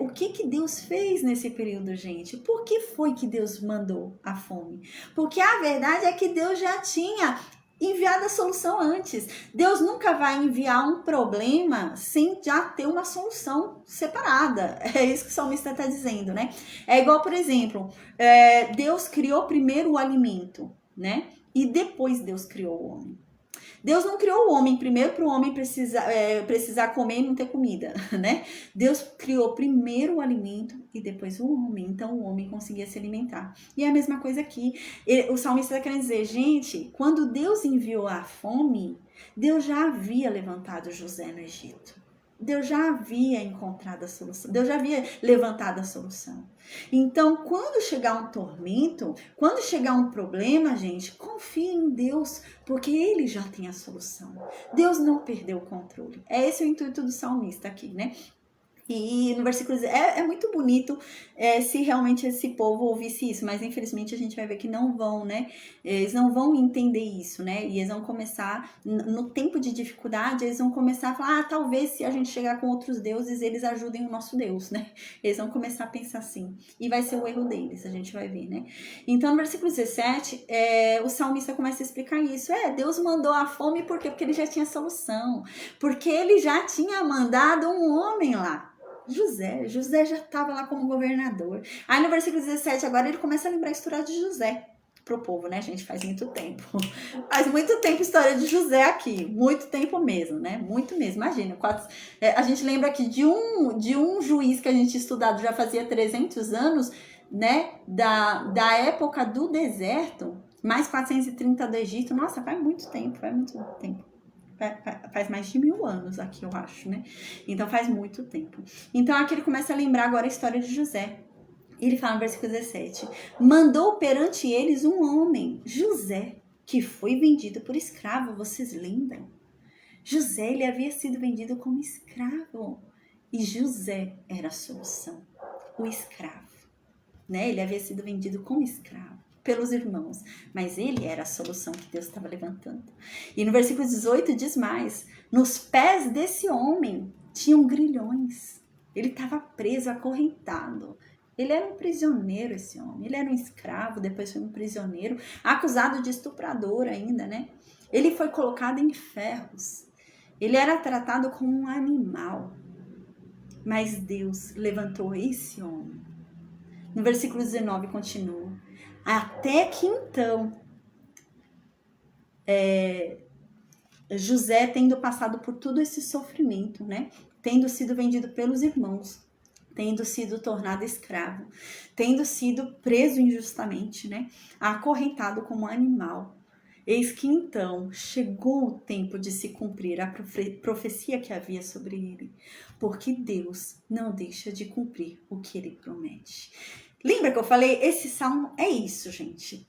O que Deus fez nesse período, gente? Por que foi que Deus mandou a fome? Porque a verdade é que Deus já tinha enviado a solução antes. Deus nunca vai enviar um problema sem já ter uma solução separada. É isso que o salmista está dizendo, né? É igual, por exemplo, Deus criou primeiro o alimento, né? E depois Deus criou o homem. Deus não criou o homem primeiro para o homem precisar comer e não ter comida, né? Deus criou primeiro o alimento e depois o homem. Então, o homem conseguia se alimentar. E é a mesma coisa aqui. O salmista está querendo dizer, gente, quando Deus enviou a fome, Deus já havia levantado José no Egito. Deus já havia encontrado a solução. Deus já havia levantado a solução. Então, quando chegar um tormento, quando chegar um problema, gente, confie em Deus, porque Ele já tem a solução. Deus não perdeu o controle. É esse o intuito do salmista aqui, né? E no versículo é muito bonito se realmente esse povo ouvisse isso, mas infelizmente a gente vai ver que não vão, né? Eles não vão entender isso, né? E eles vão começar, no tempo de dificuldade, eles vão começar a falar, talvez se a gente chegar com outros deuses, eles ajudem o nosso Deus, né? Eles vão começar a pensar assim. E vai ser o erro deles, a gente vai ver, né? Então, no versículo 17, o salmista começa a explicar isso. Deus mandou a fome, por quê? Porque ele já tinha solução. Porque ele já tinha mandado um homem lá. José já estava lá como governador. Aí no versículo 17, agora ele começa a lembrar a história de José pro povo, né, gente? Faz muito tempo. Faz muito tempo a história de José aqui. Muito tempo mesmo, né? Muito mesmo. Imagina, a gente lembra aqui de um juiz que a gente estudado já fazia 300 anos, né? Da época do deserto, mais 430 do Egito. Nossa, faz muito tempo. Faz mais de 1000 anos aqui, eu acho, né? Então faz muito tempo. Então aqui ele começa a lembrar agora a história de José. Ele fala no versículo 17: mandou perante eles um homem, José, que foi vendido por escravo. Vocês lembram? José, ele havia sido vendido como escravo. E José era a solução, o escravo, né? Ele havia sido vendido como escravo pelos irmãos, mas ele era a solução que Deus estava levantando. E no versículo 18 diz mais: nos pés desse homem tinham grilhões. Ele estava preso, acorrentado. Ele era um prisioneiro, esse homem. Ele era um escravo, depois foi um prisioneiro, acusado de estuprador ainda, né? Ele foi colocado em ferros. Ele era tratado como um animal. Mas Deus levantou esse homem. No versículo 19 continua: até que então, José, tendo passado por todo esse sofrimento, né? Tendo sido vendido pelos irmãos, tendo sido tornado escravo, tendo sido preso injustamente, né? Acorrentado como animal. Eis que então chegou o tempo de se cumprir a profecia que havia sobre ele, porque Deus não deixa de cumprir o que ele promete. Lembra que eu falei? Esse salmo é isso, gente.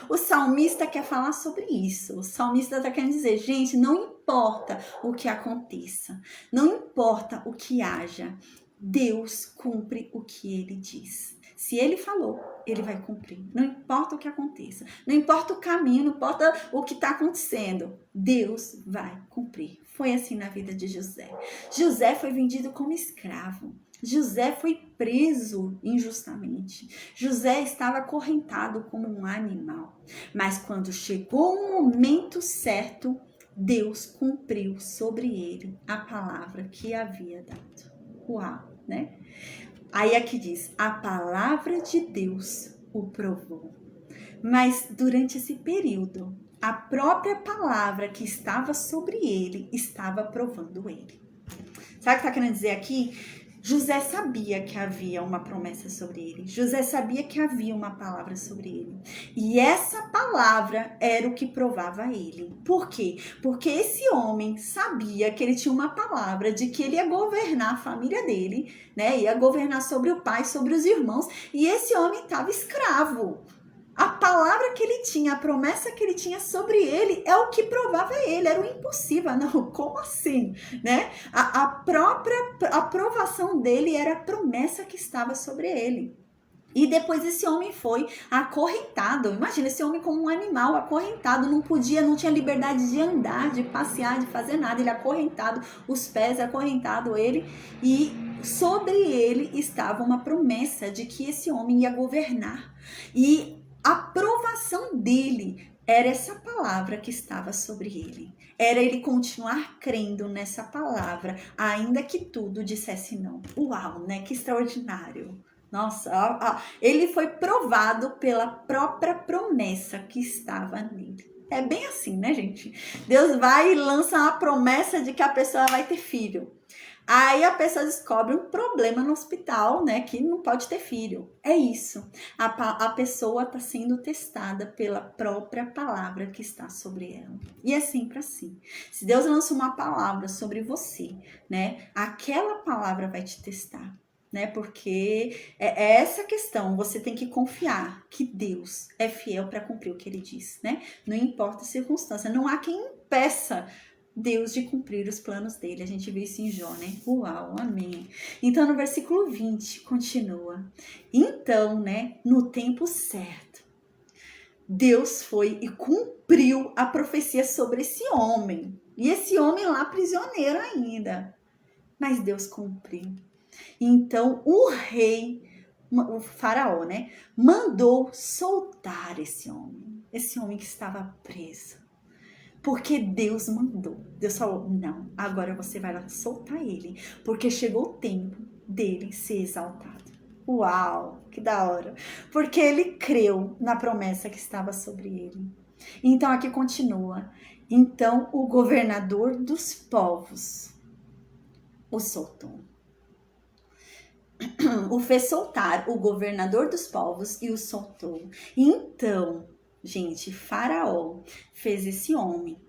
O salmista quer falar sobre isso. O salmista está querendo dizer, gente, não importa o que aconteça, não importa o que haja, Deus cumpre o que ele diz. Se ele falou, ele vai cumprir. Não importa o que aconteça, não importa o caminho, não importa o que está acontecendo, Deus vai cumprir. Foi assim na vida de José. José foi vendido como escravo. José foi preso injustamente. José estava acorrentado como um animal. Mas quando chegou o momento certo, Deus cumpriu sobre ele a palavra que havia dado. Uau, né? Aí aqui diz, a palavra de Deus o provou. Mas durante esse período, a própria palavra que estava sobre ele estava provando ele. Sabe o que está querendo dizer aqui? José sabia que havia uma promessa sobre ele. José sabia que havia uma palavra sobre ele. E essa palavra era o que provava ele. Por quê? Porque esse homem sabia que ele tinha uma palavra de que ele ia governar a família dele, né? Ia governar sobre o pai, sobre os irmãos. E esse homem estava escravo. A palavra que ele tinha, a promessa que ele tinha sobre ele é o que provava ele, era o impossível. Não, como assim? Né? A própria aprovação dele era a promessa que estava sobre ele. E depois esse homem foi acorrentado. Imagina esse homem como um animal acorrentado, não tinha liberdade de andar, de passear, de fazer nada. Ele acorrentado, os pés acorrentado ele, e sobre ele estava uma promessa de que esse homem ia governar. E a aprovação dele era essa palavra que estava sobre ele. Era ele continuar crendo nessa palavra, ainda que tudo dissesse não. Uau, né? Que extraordinário. Nossa, ele foi provado pela própria promessa que estava nele. É bem assim, né, gente? Deus vai e lança uma promessa de que a pessoa vai ter filho. Aí a pessoa descobre um problema no hospital, né, que não pode ter filho. É isso. A pessoa está sendo testada pela própria palavra que está sobre ela. E é sempre assim. Se Deus lança uma palavra sobre você, né, aquela palavra vai te testar. Né? Porque é essa questão, você tem que confiar que Deus é fiel para cumprir o que ele diz, né? Não importa a circunstância, não há quem impeça Deus de cumprir os planos dele. A gente vê isso em Jó, né? Uau, amém. Então, no versículo 20, continua. Então, né, no tempo certo, Deus foi e cumpriu a profecia sobre esse homem. E esse homem lá prisioneiro ainda. Mas Deus cumpriu. Então, o rei, o faraó, né, mandou soltar esse homem que estava preso. Porque Deus mandou. Deus falou, não, agora você vai lá soltar ele, porque chegou o tempo dele ser exaltado. Uau, que da hora. Porque ele creu na promessa que estava sobre ele. Então, aqui continua. Então, o governador dos povos o soltou. O fez soltar o governador dos povos e o soltou. Então, gente, Faraó fez esse homem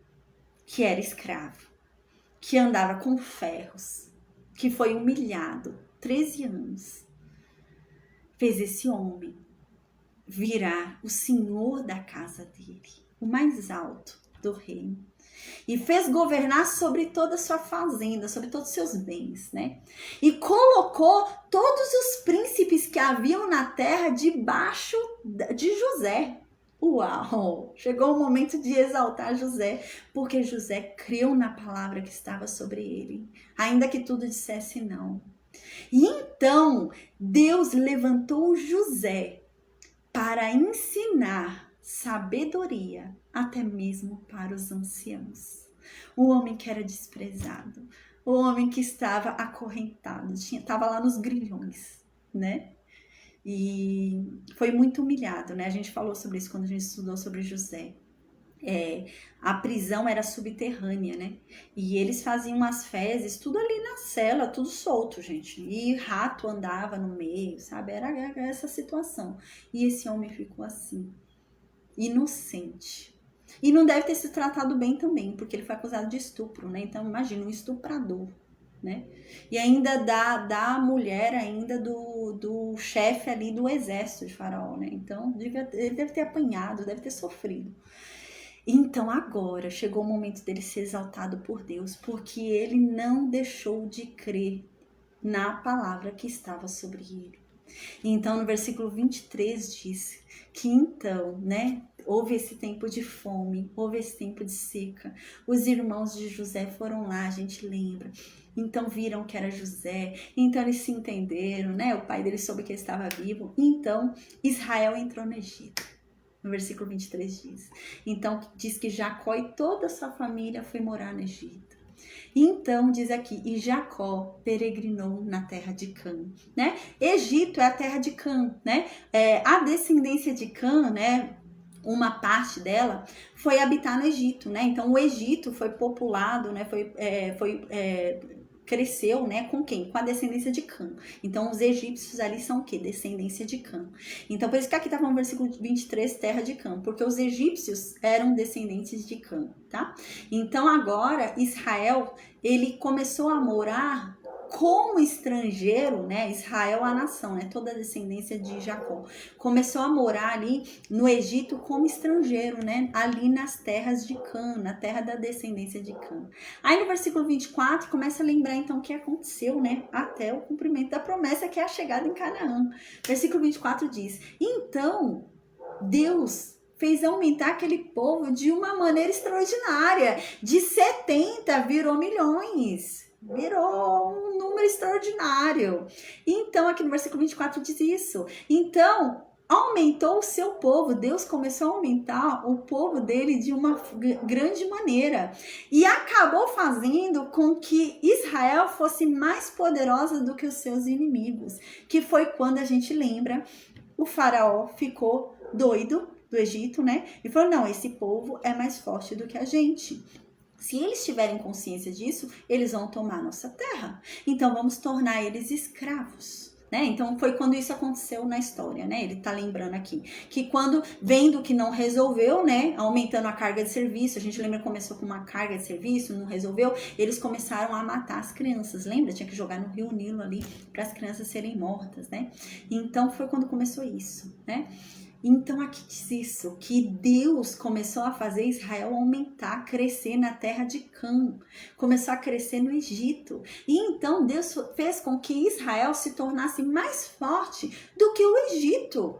que era escravo, que andava com ferros, que foi humilhado 13 anos. Fez esse homem virar o senhor da casa dele, o mais alto do reino. E fez governar sobre toda a sua fazenda, sobre todos os seus bens, né? E colocou todos os príncipes que haviam na terra debaixo de José. Uau! Chegou o momento de exaltar José, porque José creu na palavra que estava sobre ele, ainda que tudo dissesse não. E então, Deus levantou José para ensinar sabedoria até mesmo para os anciãos. O homem que era desprezado, o homem que estava acorrentado, estava lá nos grilhões, né? E foi muito humilhado, né? A gente falou sobre isso quando a gente estudou sobre José. A prisão era subterrânea, né? E eles faziam as fezes, tudo ali na cela, tudo solto, gente. E rato andava no meio, sabe? Era essa situação. E esse homem ficou assim, inocente. E não deve ter se tratado bem também, porque ele foi acusado de estupro, né? Então, imagina, um estuprador. né? E ainda da mulher, ainda do chefe ali do exército de Faraó, né? Então, ele deve ter apanhado, deve ter sofrido. Então agora chegou o momento dele ser exaltado por Deus, porque ele não deixou de crer na palavra que estava sobre ele. Então no versículo 23 diz que então, né, houve esse tempo de fome, houve esse tempo de seca. Os irmãos de José foram lá, a gente lembra. Então viram que era José, então eles se entenderam, né? O pai dele soube que ele estava vivo. Então Israel entrou no Egito. No versículo 23 diz. Então, diz que Jacó e toda a sua família foi morar no Egito. Então, diz aqui, e Jacó peregrinou na terra de Cã, né? Egito é a terra de Cã, né? A descendência de Cã, né? Uma parte dela foi habitar no Egito, né? Então, o Egito foi populado, né? Cresceu, né, com quem? Com a descendência de Cã. Então, os egípcios ali são o quê? Descendência de Cã. Então, por isso que aqui tá falando no versículo 23, terra de Cã, porque os egípcios eram descendentes de Cã, tá? Então, agora, Israel, ele começou a morar como estrangeiro, né? Israel, a nação, né? Toda a descendência de Jacó. Começou a morar ali no Egito como estrangeiro, né? Ali nas terras de Cã, na terra da descendência de Cã. Aí no versículo 24 começa a lembrar então o que aconteceu, né? Até o cumprimento da promessa, que é a chegada em Canaã. Versículo 24 diz: então Deus fez aumentar aquele povo de uma maneira extraordinária. De 70 virou milhões. Virou um número extraordinário. Então, aqui no versículo 24 diz isso. Então, aumentou o seu povo. Deus começou a aumentar o povo dele de uma grande maneira. E acabou fazendo com que Israel fosse mais poderosa do que os seus inimigos. Que foi quando a gente lembra, o faraó ficou doido do Egito, né? E falou, não, esse povo é mais forte do que a gente. Se eles tiverem consciência disso, eles vão tomar nossa terra. Então, vamos tornar eles escravos. Né? Então, foi quando isso aconteceu na história, né? Ele tá lembrando aqui. Que quando, vendo que não resolveu, né? Aumentando a carga de serviço, a gente lembra que começou com uma carga de serviço, não resolveu, eles começaram a matar as crianças. Lembra? Tinha que jogar no Rio Nilo ali para as crianças serem mortas, né? Então, foi quando começou isso, né? Então aqui diz isso, que Deus começou a fazer Israel aumentar, crescer na terra de Cã, começou a crescer no Egito. E então Deus fez com que Israel se tornasse mais forte do que o Egito.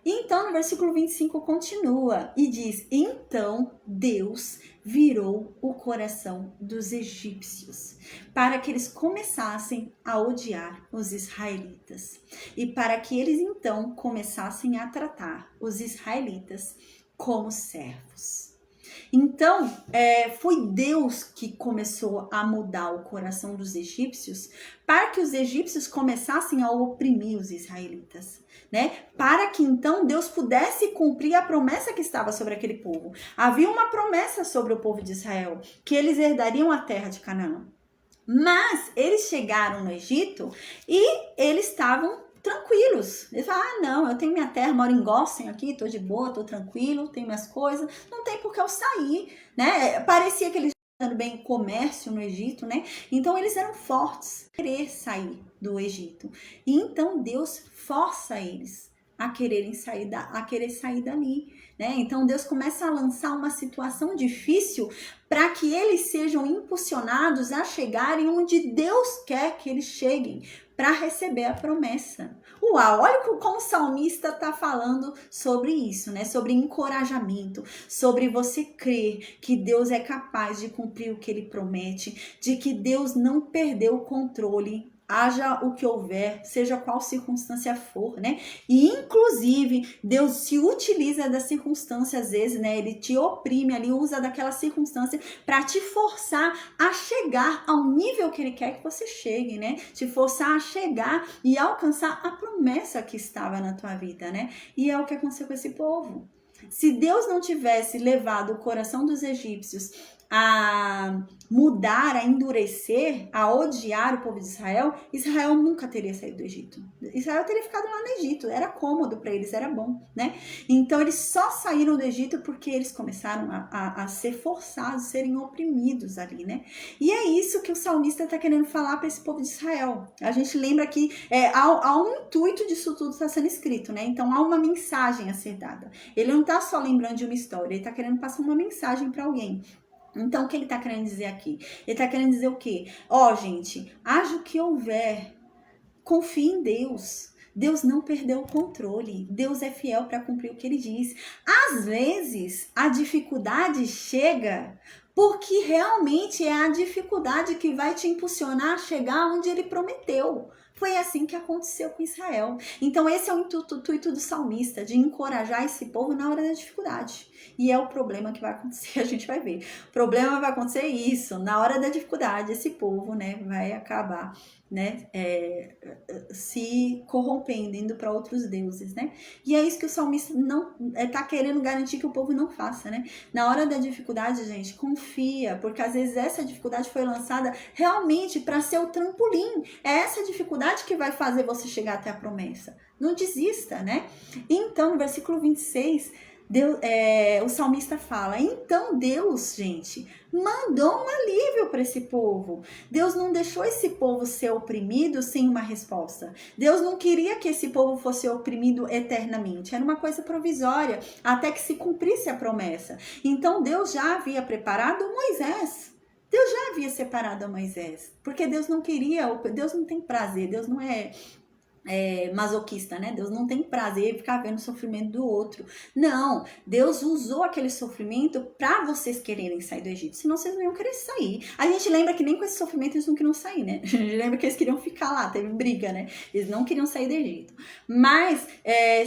Então no versículo 25 continua e diz, então Deus virou o coração dos egípcios, para que eles começassem a odiar os israelitas, e para que eles então começassem a tratar os israelitas como servos. Então, foi Deus que começou a mudar o coração dos egípcios para que os egípcios começassem a oprimir os israelitas, né? Para que então Deus pudesse cumprir a promessa que estava sobre aquele povo. Havia uma promessa sobre o povo de Israel, que eles herdariam a terra de Canaã. Mas eles chegaram no Egito e eles estavam tranquilos. Eles falaram, não, eu tenho minha terra, moro em Gósen aqui, tô de boa, tô tranquilo, tenho minhas coisas, não tem por que eu sair, né? Parecia que eles estavam bem o comércio no Egito, né? Então eles eram fortes, querer sair do Egito. E então Deus força eles a querer sair dali, né? Então Deus começa a lançar uma situação difícil para que eles sejam impulsionados a chegarem onde Deus quer que eles cheguem, para receber a promessa. Uau, olha como o salmista está falando sobre isso, né? Sobre encorajamento, sobre você crer que Deus é capaz de cumprir o que ele promete, de que Deus não perdeu o controle, haja o que houver, seja qual circunstância for, né? E inclusive Deus se utiliza da circunstância às vezes, né? Ele te oprime ali, usa daquela circunstância para te forçar a chegar ao nível que ele quer que você chegue, né? Te forçar a chegar e alcançar a promessa que estava na tua vida, né? E é o que aconteceu com esse povo. Se Deus não tivesse levado o coração dos egípcios a mudar, a endurecer, a odiar o povo de Israel, Israel nunca teria saído do Egito. Israel teria ficado lá no Egito, era cômodo para eles, era bom, né? Então eles só saíram do Egito porque eles começaram a ser forçados, serem oprimidos ali, né? E é isso que o salmista está querendo falar para esse povo de Israel. A gente lembra que há um intuito disso tudo está sendo escrito, né? Então há uma mensagem a ser dada. Ele não está só lembrando de uma história, ele está querendo passar uma mensagem para alguém. Então, o que ele está querendo dizer aqui? Ele está querendo dizer o quê? Gente, haja o que houver, confie em Deus. Deus não perdeu o controle. Deus é fiel para cumprir o que ele diz. Às vezes, a dificuldade chega porque realmente é a dificuldade que vai te impulsionar a chegar onde ele prometeu. Foi assim que aconteceu com Israel. Então esse é o intuito do salmista, de encorajar esse povo na hora da dificuldade. E é o problema que vai acontecer, a gente vai ver. O problema vai acontecer isso, na hora da dificuldade, esse povo, né, vai acabar, né, se corrompendo, indo para outros deuses, né? E é isso que o salmista não tá querendo garantir que o povo não faça, né? Na hora da dificuldade, gente, confia, porque às vezes essa dificuldade foi lançada realmente para ser o trampolim. É essa dificuldade que vai fazer você chegar até a promessa. Não desista, né? Então, no versículo 26, o salmista fala, então Deus, gente, mandou um alívio para esse povo. Deus não deixou esse povo ser oprimido sem uma resposta. Deus não queria que esse povo fosse oprimido eternamente. Era uma coisa provisória, até que se cumprisse a promessa. Então Deus já havia preparado Moisés. Deus já havia separado a Moisés, porque Deus não queria, Deus não tem prazer, Deus não é masoquista, né? Deus não tem prazer em ficar vendo o sofrimento do outro. Não, Deus usou aquele sofrimento para vocês quererem sair do Egito, senão vocês não iam querer sair. A gente lembra que nem com esse sofrimento eles não queriam sair, né? A gente lembra que eles queriam ficar lá, teve briga, né? Eles não queriam sair do Egito. Mas,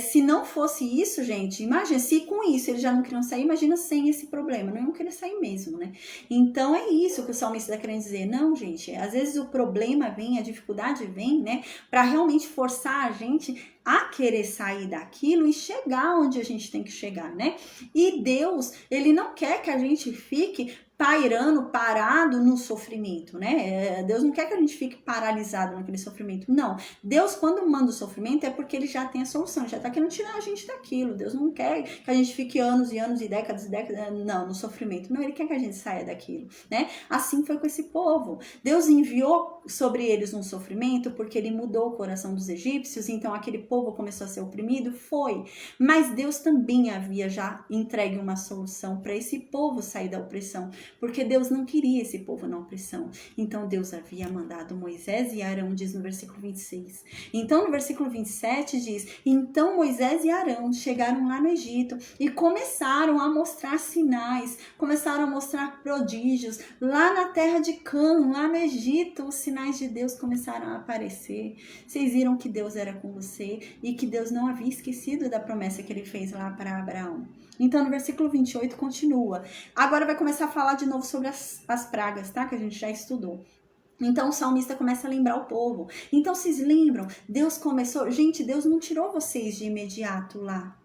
se não fosse isso, gente, imagina, se com isso eles já não queriam sair, imagina sem esse problema, não iam querer sair mesmo, né? Então, é isso que o salmista está querendo dizer. Não, gente, às vezes o problema vem, a dificuldade vem, né? Para realmente forçar a gente a querer sair daquilo e chegar onde a gente tem que chegar, né? E Deus, ele não quer que a gente fique parado no sofrimento, né? Deus não quer que a gente fique paralisado naquele sofrimento. Não. Deus, quando manda o sofrimento, é porque ele já tem a solução, já tá querendo tirar a gente daquilo. Deus não quer que a gente fique anos e anos e décadas, não, no sofrimento. Não, ele quer que a gente saia daquilo, né? Assim foi com esse povo. Deus enviou sobre eles um sofrimento porque ele mudou o coração dos egípcios, então aquele povo começou a ser oprimido, foi. Mas Deus também havia já entregue uma solução para esse povo sair da opressão, porque Deus não queria esse povo na opressão. Então Deus havia mandado Moisés e Arão, diz no versículo 26. Então no versículo 27 diz, então Moisés e Arão chegaram lá no Egito e começaram a mostrar sinais, começaram a mostrar prodígios. Lá na terra de Canaã, lá no Egito, os sinais de Deus começaram a aparecer. Vocês viram que Deus era com você e que Deus não havia esquecido da promessa que ele fez lá para Abraão. Então, no versículo 28 continua. Agora vai começar a falar de novo sobre as pragas, tá? Que a gente já estudou. Então, o salmista começa a lembrar o povo. Então, vocês lembram? Deus começou... Gente, Deus não tirou vocês de imediato lá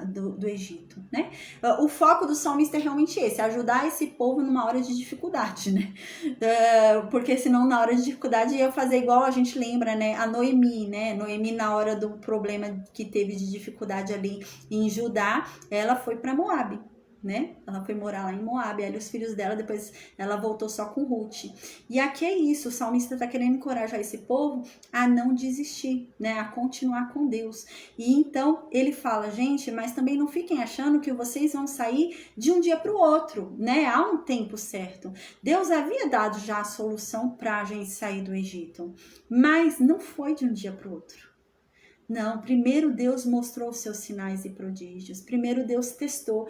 do Egito, né? O foco do salmista é realmente esse, ajudar esse povo numa hora de dificuldade, né? Porque senão na hora de dificuldade ia fazer igual a gente lembra, né? A Noemi, né? Noemi, na hora do problema que teve de dificuldade ali em Judá, ela foi para Moabe, né? Ela foi morar lá em Moabe, ali os filhos dela, depois ela voltou só com Ruth. E aqui é isso, o salmista está querendo encorajar esse povo a não desistir, né? A continuar com Deus. E então ele fala, gente, mas também não fiquem achando que vocês vão sair de um dia para o outro, né? Há um tempo certo. Deus havia dado já a solução para a gente sair do Egito, mas não foi de um dia para o outro. Não, primeiro Deus mostrou os seus sinais e prodígios. Primeiro Deus testou.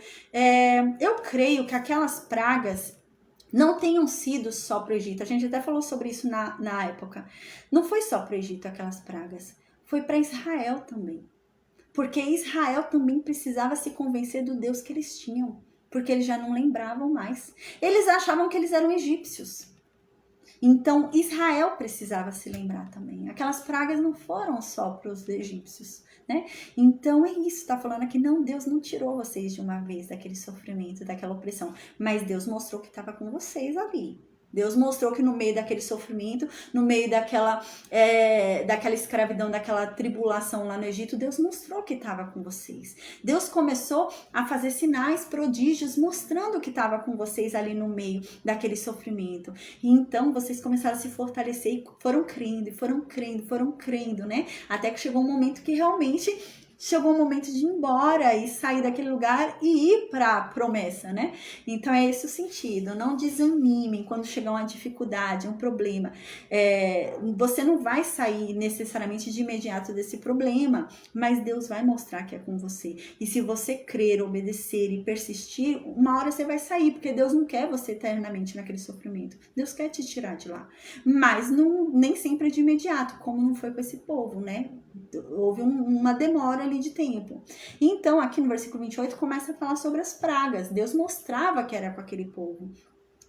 Eu creio que aquelas pragas não tenham sido só para o Egito. A gente até falou sobre isso na época. Não foi só para o Egito aquelas pragas. Foi para Israel também. Porque Israel também precisava se convencer do Deus que eles tinham. Porque eles já não lembravam mais. Eles achavam que eles eram egípcios. Então, Israel precisava se lembrar também. Aquelas pragas não foram só para os egípcios, né? Então, é isso, está falando aqui, não, Deus não tirou vocês de uma vez daquele sofrimento, daquela opressão, mas Deus mostrou que estava com vocês ali. Deus mostrou que no meio daquele sofrimento, no meio daquela escravidão, daquela tribulação lá no Egito, Deus mostrou que estava com vocês. Deus começou a fazer sinais, prodígios, mostrando que estava com vocês ali no meio daquele sofrimento. E então vocês começaram a se fortalecer e foram crendo, né? Até que chegou um momento que realmente chegou o momento de ir embora e sair daquele lugar e ir para a promessa, né? Então é esse o sentido. Não desanimem quando chegar uma dificuldade, um problema. Você não vai sair necessariamente de imediato desse problema, mas Deus vai mostrar que é com você. E se você crer, obedecer e persistir, uma hora você vai sair, porque Deus não quer você eternamente naquele sofrimento. Deus quer te tirar de lá. Mas nem sempre de imediato, como não foi com esse povo, né? Houve uma demora ali de tempo. Então, aqui no versículo 28, começa a falar sobre as pragas. Deus mostrava que era com aquele povo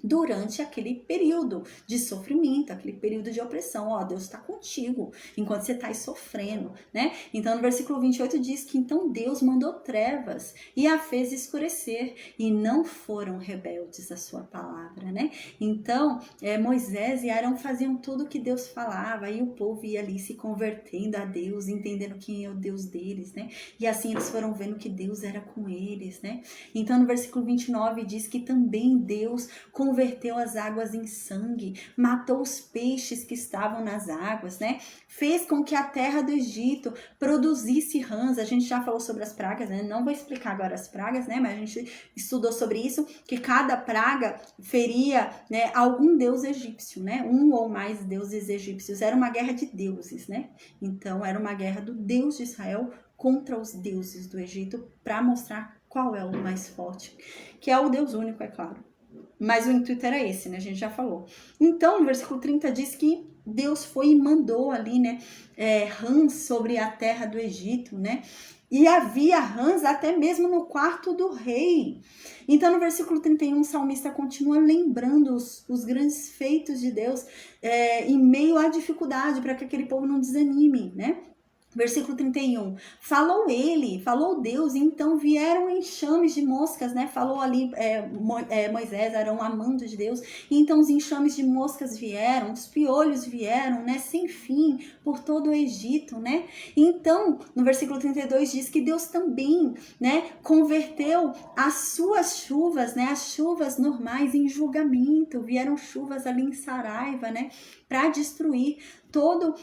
durante aquele período de sofrimento, aquele período de opressão. Ó, Deus está contigo enquanto você está sofrendo, né? Então, no versículo 28 diz que então Deus mandou trevas e a fez escurecer e não foram rebeldes à sua palavra, né? Então, Moisés e Arão faziam tudo que Deus falava e o povo ia ali se convertendo a Deus, entendendo quem é o Deus deles, né? E assim eles foram vendo que Deus era com eles, né? Então, no versículo 29 diz que também Deus converteu as águas em sangue, matou os peixes que estavam nas águas, né? Fez com que a terra do Egito produzisse rãs. A gente já falou sobre as pragas, né? Não vou explicar agora as pragas, né? Mas a gente estudou sobre isso, que cada praga feria, né, algum deus egípcio, né? Um ou mais deuses egípcios. Era uma guerra de deuses, né? Então, era uma guerra do Deus de Israel contra os deuses do Egito para mostrar qual é o mais forte, que é o Deus único, é claro. Mas o intuito era esse, né? A gente já falou. Então, no versículo 30 diz que Deus foi e mandou ali, né? Rãs sobre a terra do Egito, né? E havia rãs até mesmo no quarto do rei. Então, no versículo 31, o salmista continua lembrando os grandes feitos de Deus em meio à dificuldade, para que aquele povo não desanime, né? Versículo 31, falou Deus, e então vieram enxames de moscas, né? Falou ali Moisés, Arão, amando de Deus, e então os enxames de moscas vieram, os piolhos vieram, né? Sem fim, por todo o Egito, né? Então, no versículo 32 diz que Deus também, né? Converteu as suas chuvas, né? As chuvas normais em julgamento, vieram chuvas ali em Saraiva, né? Para destruir toda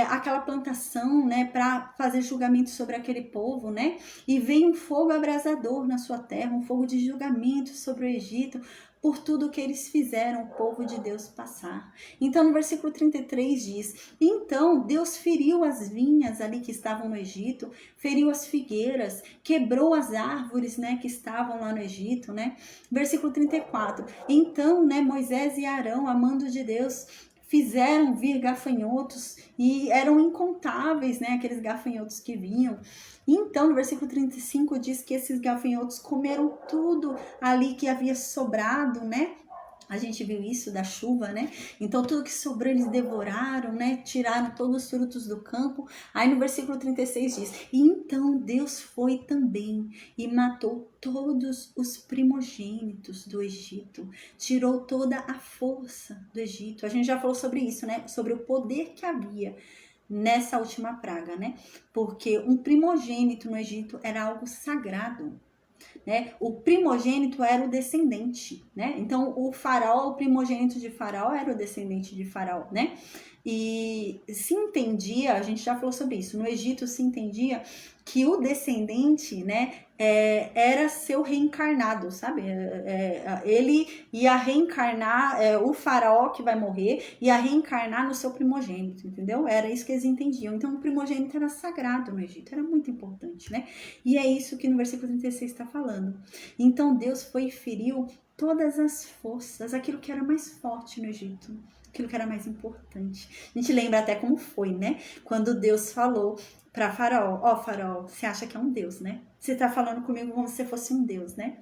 aquela plantação, né, para fazer julgamento sobre aquele povo, né, e veio um fogo abrasador na sua terra, um fogo de julgamento sobre o Egito, por tudo que eles fizeram o povo de Deus passar. Então, no versículo 33 diz, então Deus feriu as vinhas ali que estavam no Egito, feriu as figueiras, quebrou as árvores, né, que estavam lá no Egito, né. Versículo 34, então, né, Moisés e Arão, amando de Deus, fizeram vir gafanhotos e eram incontáveis, né, aqueles gafanhotos que vinham. Então, no versículo 35 diz que esses gafanhotos comeram tudo ali que havia sobrado, né? A gente viu isso da chuva, né? Então, tudo que sobrou eles devoraram, né? Tiraram todos os frutos do campo. Aí no versículo 36 diz, e então Deus foi também e matou todos os primogênitos do Egito. Tirou toda a força do Egito. A gente já falou sobre isso, né? Sobre o poder que havia nessa última praga, né? Porque um primogênito no Egito era algo sagrado. Né? O primogênito era o descendente, né? Então, o faraó, o primogênito de faraó era o descendente de faraó, né? E se entendia, a gente já falou sobre isso, no Egito se entendia que o descendente, né, era seu reencarnado, sabe? Ele ia reencarnar, o faraó que vai morrer, ia reencarnar no seu primogênito, entendeu? Era isso que eles entendiam. Então, o primogênito era sagrado no Egito, era muito importante, né? E é isso que no versículo 36 está falando. Então, Deus foi e feriu todas as forças, aquilo que era mais forte no Egito, aquilo que era mais importante. A gente lembra até como foi, né? Quando Deus falou para Faraó, ó Faraó, você acha que é um Deus, né? Você tá falando comigo como se você fosse um Deus, né?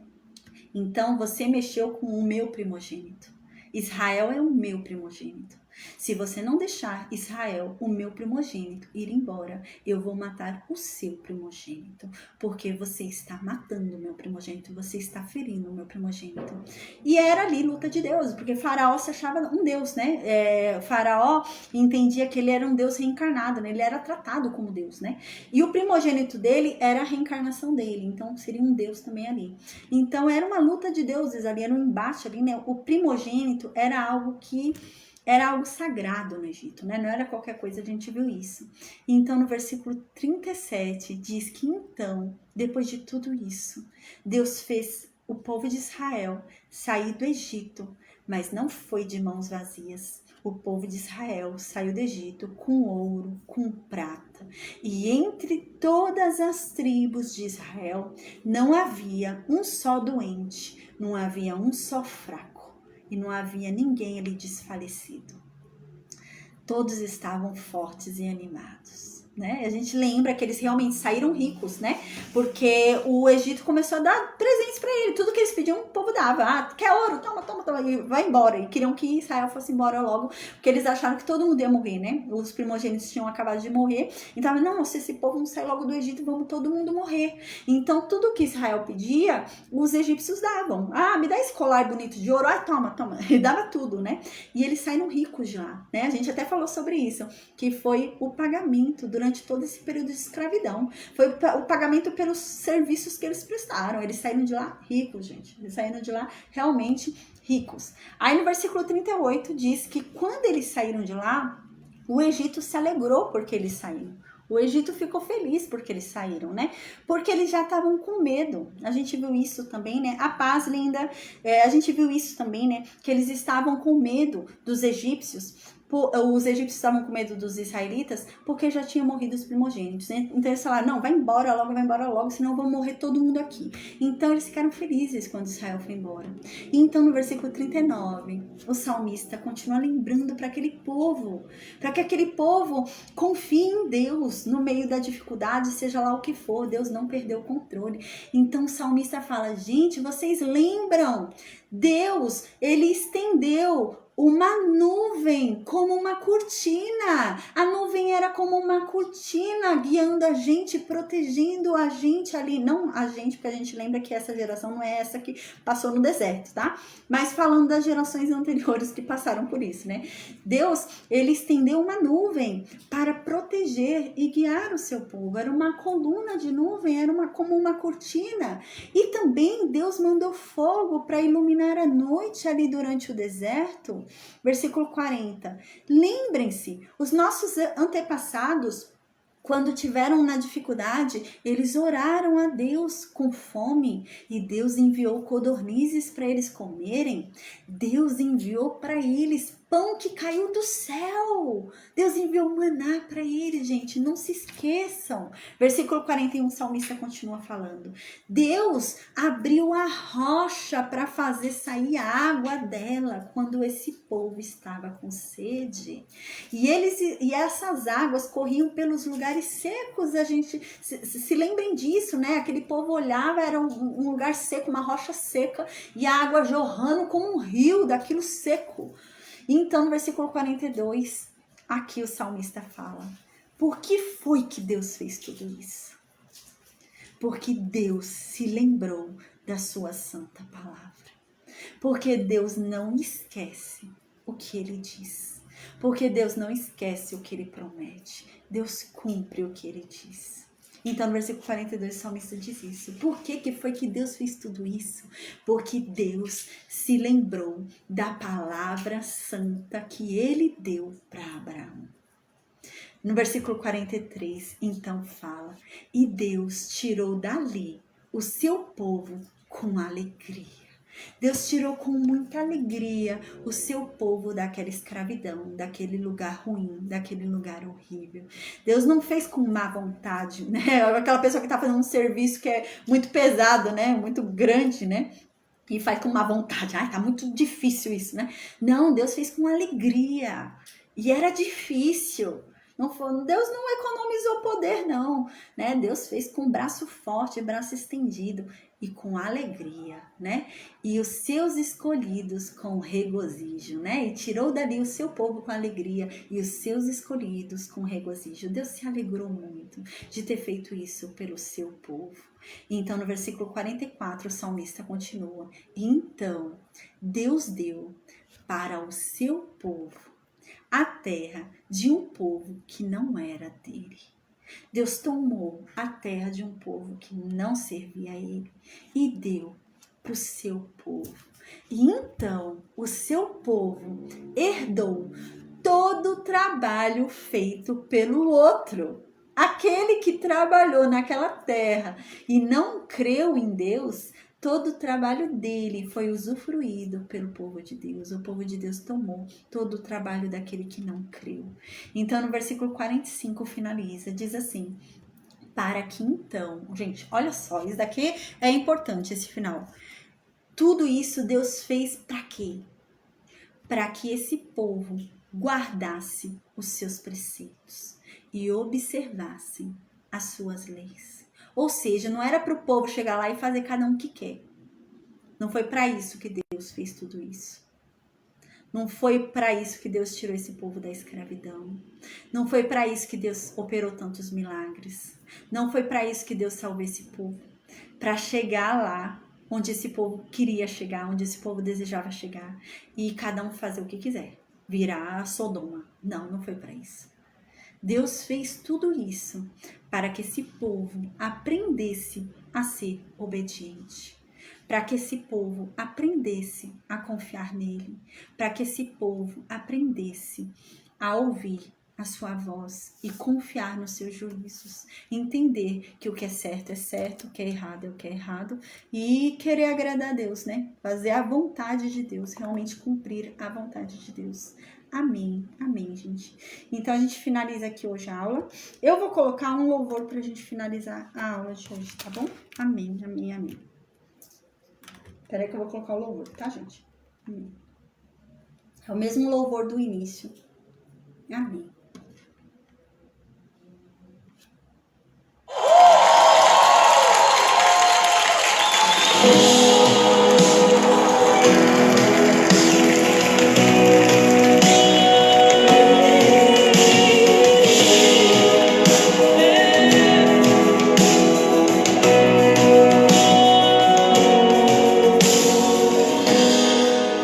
Então, você mexeu com o meu primogênito. Israel é o meu primogênito. Se você não deixar Israel, o meu primogênito, ir embora, eu vou matar o seu primogênito, porque você está matando o meu primogênito, você está ferindo o meu primogênito. E era ali luta de Deus, porque Faraó se achava um Deus, né? Faraó entendia que ele era um Deus reencarnado, né? Ele era tratado como Deus, né? E o primogênito dele era a reencarnação dele, então seria um Deus também ali. Então era uma luta de deuses ali, era um embate ali, né? O primogênito era algo sagrado no Egito, né? Não era qualquer coisa, a gente viu isso. Então, no versículo 37, diz que então, depois de tudo isso, Deus fez o povo de Israel sair do Egito, mas não foi de mãos vazias. O povo de Israel saiu do Egito com ouro, com prata. E entre todas as tribos de Israel, não havia um só doente, não havia um só fraco. E não havia ninguém ali desfalecido. Todos estavam fortes e animados, né? A gente lembra que eles realmente saíram ricos, né? Porque o Egito começou a dar presentes para ele. Tudo que eles pediam, o povo dava. Ah, quer ouro? Toma. E vai embora. E queriam que Israel fosse embora logo, porque eles acharam que todo mundo ia morrer, né? Os primogênitos tinham acabado de morrer. Então, não, se esse povo não sair logo do Egito, vamos todo mundo morrer. Então, tudo que Israel pedia, os egípcios davam. Ah, me dá esse colar bonito de ouro. Ah, toma. E dava tudo, né? E eles saíram ricos de lá, né? A gente até falou sobre isso, que foi o pagamento durante todo esse período de escravidão. Foi o pagamento pelos serviços que eles prestaram. Eles saíram de lá ricos, gente. Eles saíram de lá realmente ricos. Aí no versículo 38 diz que quando eles saíram de lá, o Egito se alegrou porque eles saíram. O Egito ficou feliz porque eles saíram, né? Porque eles já estavam com medo. A gente viu isso também, né? A paz linda, a gente viu isso também, né? Que eles estavam com medo dos egípcios. Os egípcios estavam com medo dos israelitas porque já tinham morrido os primogênitos, né? Então eles falaram, não, vai embora logo, senão vão morrer todo mundo aqui. Então eles ficaram felizes quando Israel foi embora. E então no versículo 39, o salmista continua lembrando para aquele povo, para que aquele povo confie em Deus no meio da dificuldade, seja lá o que for, Deus não perdeu o controle. Então o salmista fala, gente, vocês lembram? Deus, ele estendeu uma nuvem como uma cortina. A nuvem era como uma cortina guiando a gente, protegendo a gente ali. Não a gente, porque a gente lembra que essa geração não é essa que passou no deserto, tá? Mas falando das gerações anteriores que passaram por isso, né? Deus, ele estendeu uma nuvem para proteger e guiar o seu povo. Era uma coluna de nuvem, era como uma cortina. E também Deus mandou fogo para iluminar a noite ali durante o deserto. Versículo 40. Lembrem-se, os nossos antepassados, quando tiveram na dificuldade, eles oraram a Deus com fome e Deus enviou codornizes para eles comerem. Deus enviou para eles pão que caiu do céu. Deus enviou maná para eles, gente. Não se esqueçam. Versículo 41, o salmista continua falando. Deus abriu a rocha para fazer sair a água dela quando esse povo estava com sede. E essas águas corriam pelos lugares secos. A gente se lembrem disso, né? Aquele povo olhava, era um lugar seco, uma rocha seca, e a água jorrando como um rio daquilo seco. Então, no versículo 42, aqui o salmista fala, por que foi que Deus fez tudo isso? Porque Deus se lembrou da sua santa palavra. Porque Deus não esquece o que ele diz. Porque Deus não esquece o que ele promete. Deus cumpre o que ele diz. Então, no versículo 42, o salmista diz isso. Por que foi que Deus fez tudo isso? Porque Deus se lembrou da palavra santa que ele deu para Abraão. No versículo 43, então fala, e Deus tirou dali o seu povo com alegria. Deus tirou com muita alegria o seu povo daquela escravidão, daquele lugar ruim, daquele lugar horrível. Deus não fez com má vontade, né? Aquela pessoa que está fazendo um serviço que é muito pesado, né? Muito grande, né? E faz com má vontade. Ai, tá muito difícil isso, né? Não, Deus fez com alegria. E era difícil. Deus não economizou poder, não, né? Deus fez com braço forte, braço estendido e com alegria, né? E os seus escolhidos com regozijo, né? E tirou dali o seu povo com alegria e os seus escolhidos com regozijo. Deus se alegrou muito de ter feito isso pelo seu povo. Então, no versículo 44, o salmista continua: então, Deus deu para o seu povo a terra de um povo que não era dele. Deus tomou a terra de um povo que não servia a ele e deu para o seu povo. E então o seu povo herdou todo o trabalho feito pelo outro. Aquele que trabalhou naquela terra e não creu em Deus, todo o trabalho dele foi usufruído pelo povo de Deus. O povo de Deus tomou todo o trabalho daquele que não creu. Então, no versículo 45 finaliza, diz assim: para que então, gente, olha só, isso daqui é importante, esse final. Tudo isso Deus fez para quê? Para que esse povo guardasse os seus preceitos e observassem as suas leis. Ou seja, não era para o povo chegar lá e fazer cada um o que quer. Não foi para isso que Deus fez tudo isso. Não foi para isso que Deus tirou esse povo da escravidão. Não foi para isso que Deus operou tantos milagres. Não foi para isso que Deus salvou esse povo. Para chegar lá onde esse povo queria chegar, onde esse povo desejava chegar. E cada um fazer o que quiser. Virar Sodoma. Não, não foi para isso. Deus fez tudo isso para que esse povo aprendesse a ser obediente. Para que esse povo aprendesse a confiar nele, para que esse povo aprendesse a ouvir a sua voz e confiar nos seus juízos, entender que o que é certo, o que é errado e querer agradar a Deus, né? Fazer a vontade de Deus, realmente cumprir a vontade de Deus. Amém, amém, gente. Então a gente finaliza aqui hoje a aula. Eu vou colocar um louvor pra gente finalizar a aula de hoje, tá bom? Amém, amém, amém. Peraí que eu vou colocar o louvor, tá, gente? Amém. É o mesmo louvor do início. Amém.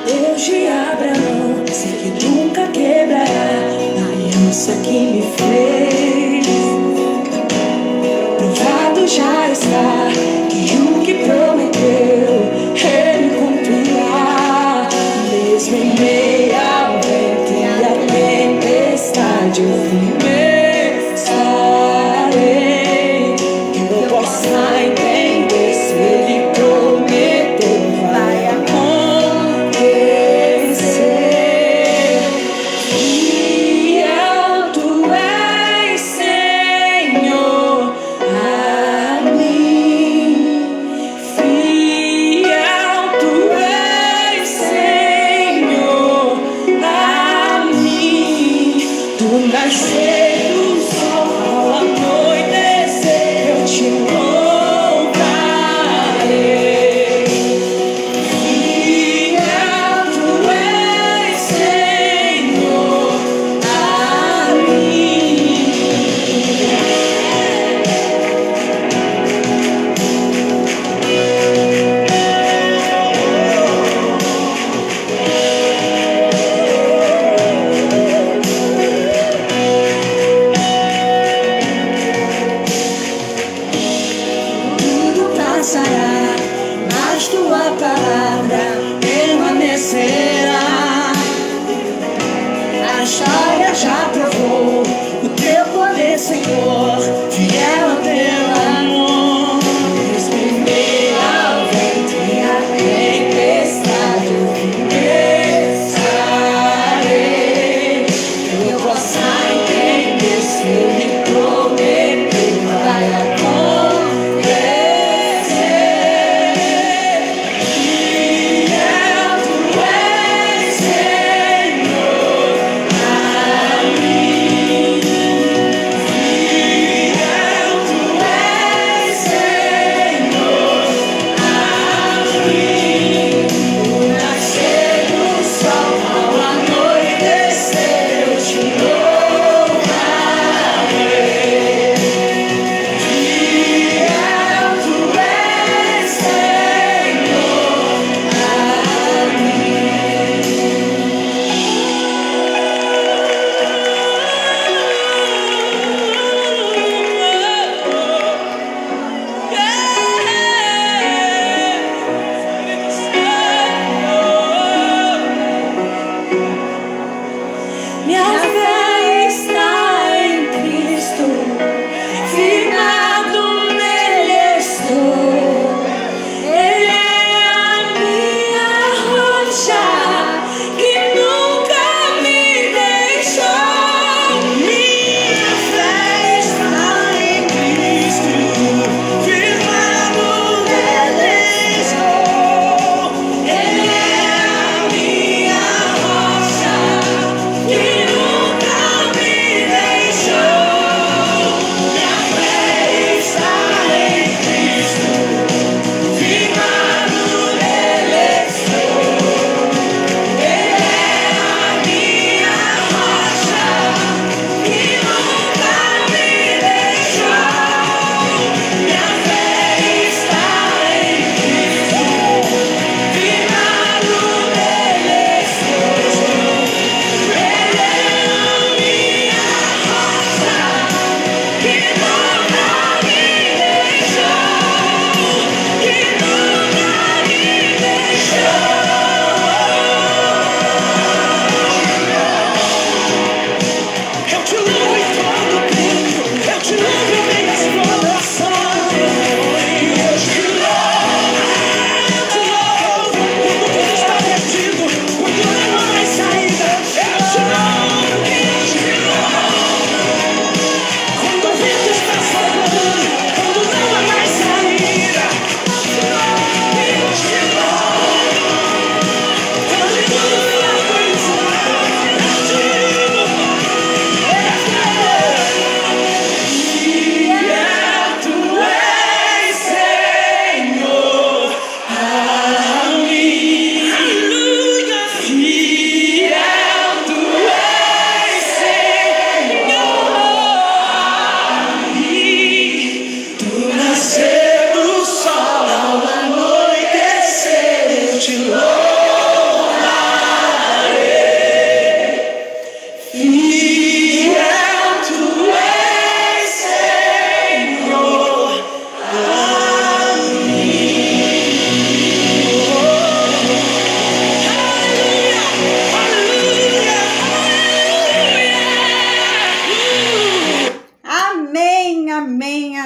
Deus de Abraão, sei que nunca quebrará.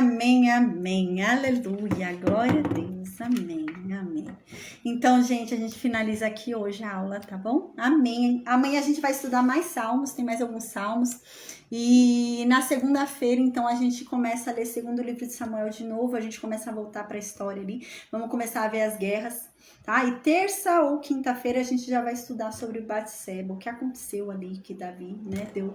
amém, amém. Aleluia, glória a Deus, amém, amém. Então, gente, a gente finaliza aqui hoje a aula, tá bom? Amém. Amanhã a gente vai estudar mais salmos, tem mais alguns salmos. E na segunda-feira, então, a gente começa a ler segundo livro de Samuel de novo, a gente começa a voltar para a história ali, vamos começar a ver as guerras, tá? E terça ou quinta-feira a gente já vai estudar sobre Batseba, o que aconteceu ali, que Davi, né, deu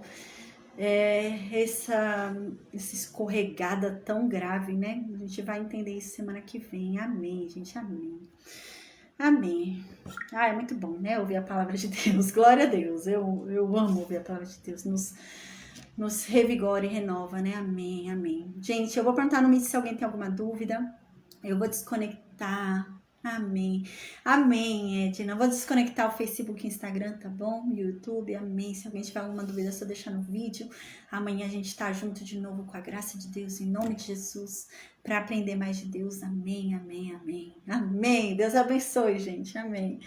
essa escorregada tão grave, né? A gente vai entender isso semana que vem. Amém, gente, amém. Amém. Ah, é muito bom, né? Ouvir a palavra de Deus. Glória a Deus. Eu amo ouvir a palavra de Deus. Nos revigora e renova, né? Amém, amém. Gente, eu vou perguntar no Meet se alguém tem alguma dúvida. Eu vou desconectar. Amém. Amém, Edna. Vou desconectar o Facebook e Instagram, tá bom? O YouTube, amém. Se alguém tiver alguma dúvida, é só deixar no vídeo. Amanhã a gente tá junto de novo com a graça de Deus, em nome de Jesus, para aprender mais de Deus. Amém, amém, amém. Amém. Deus abençoe, gente. Amém.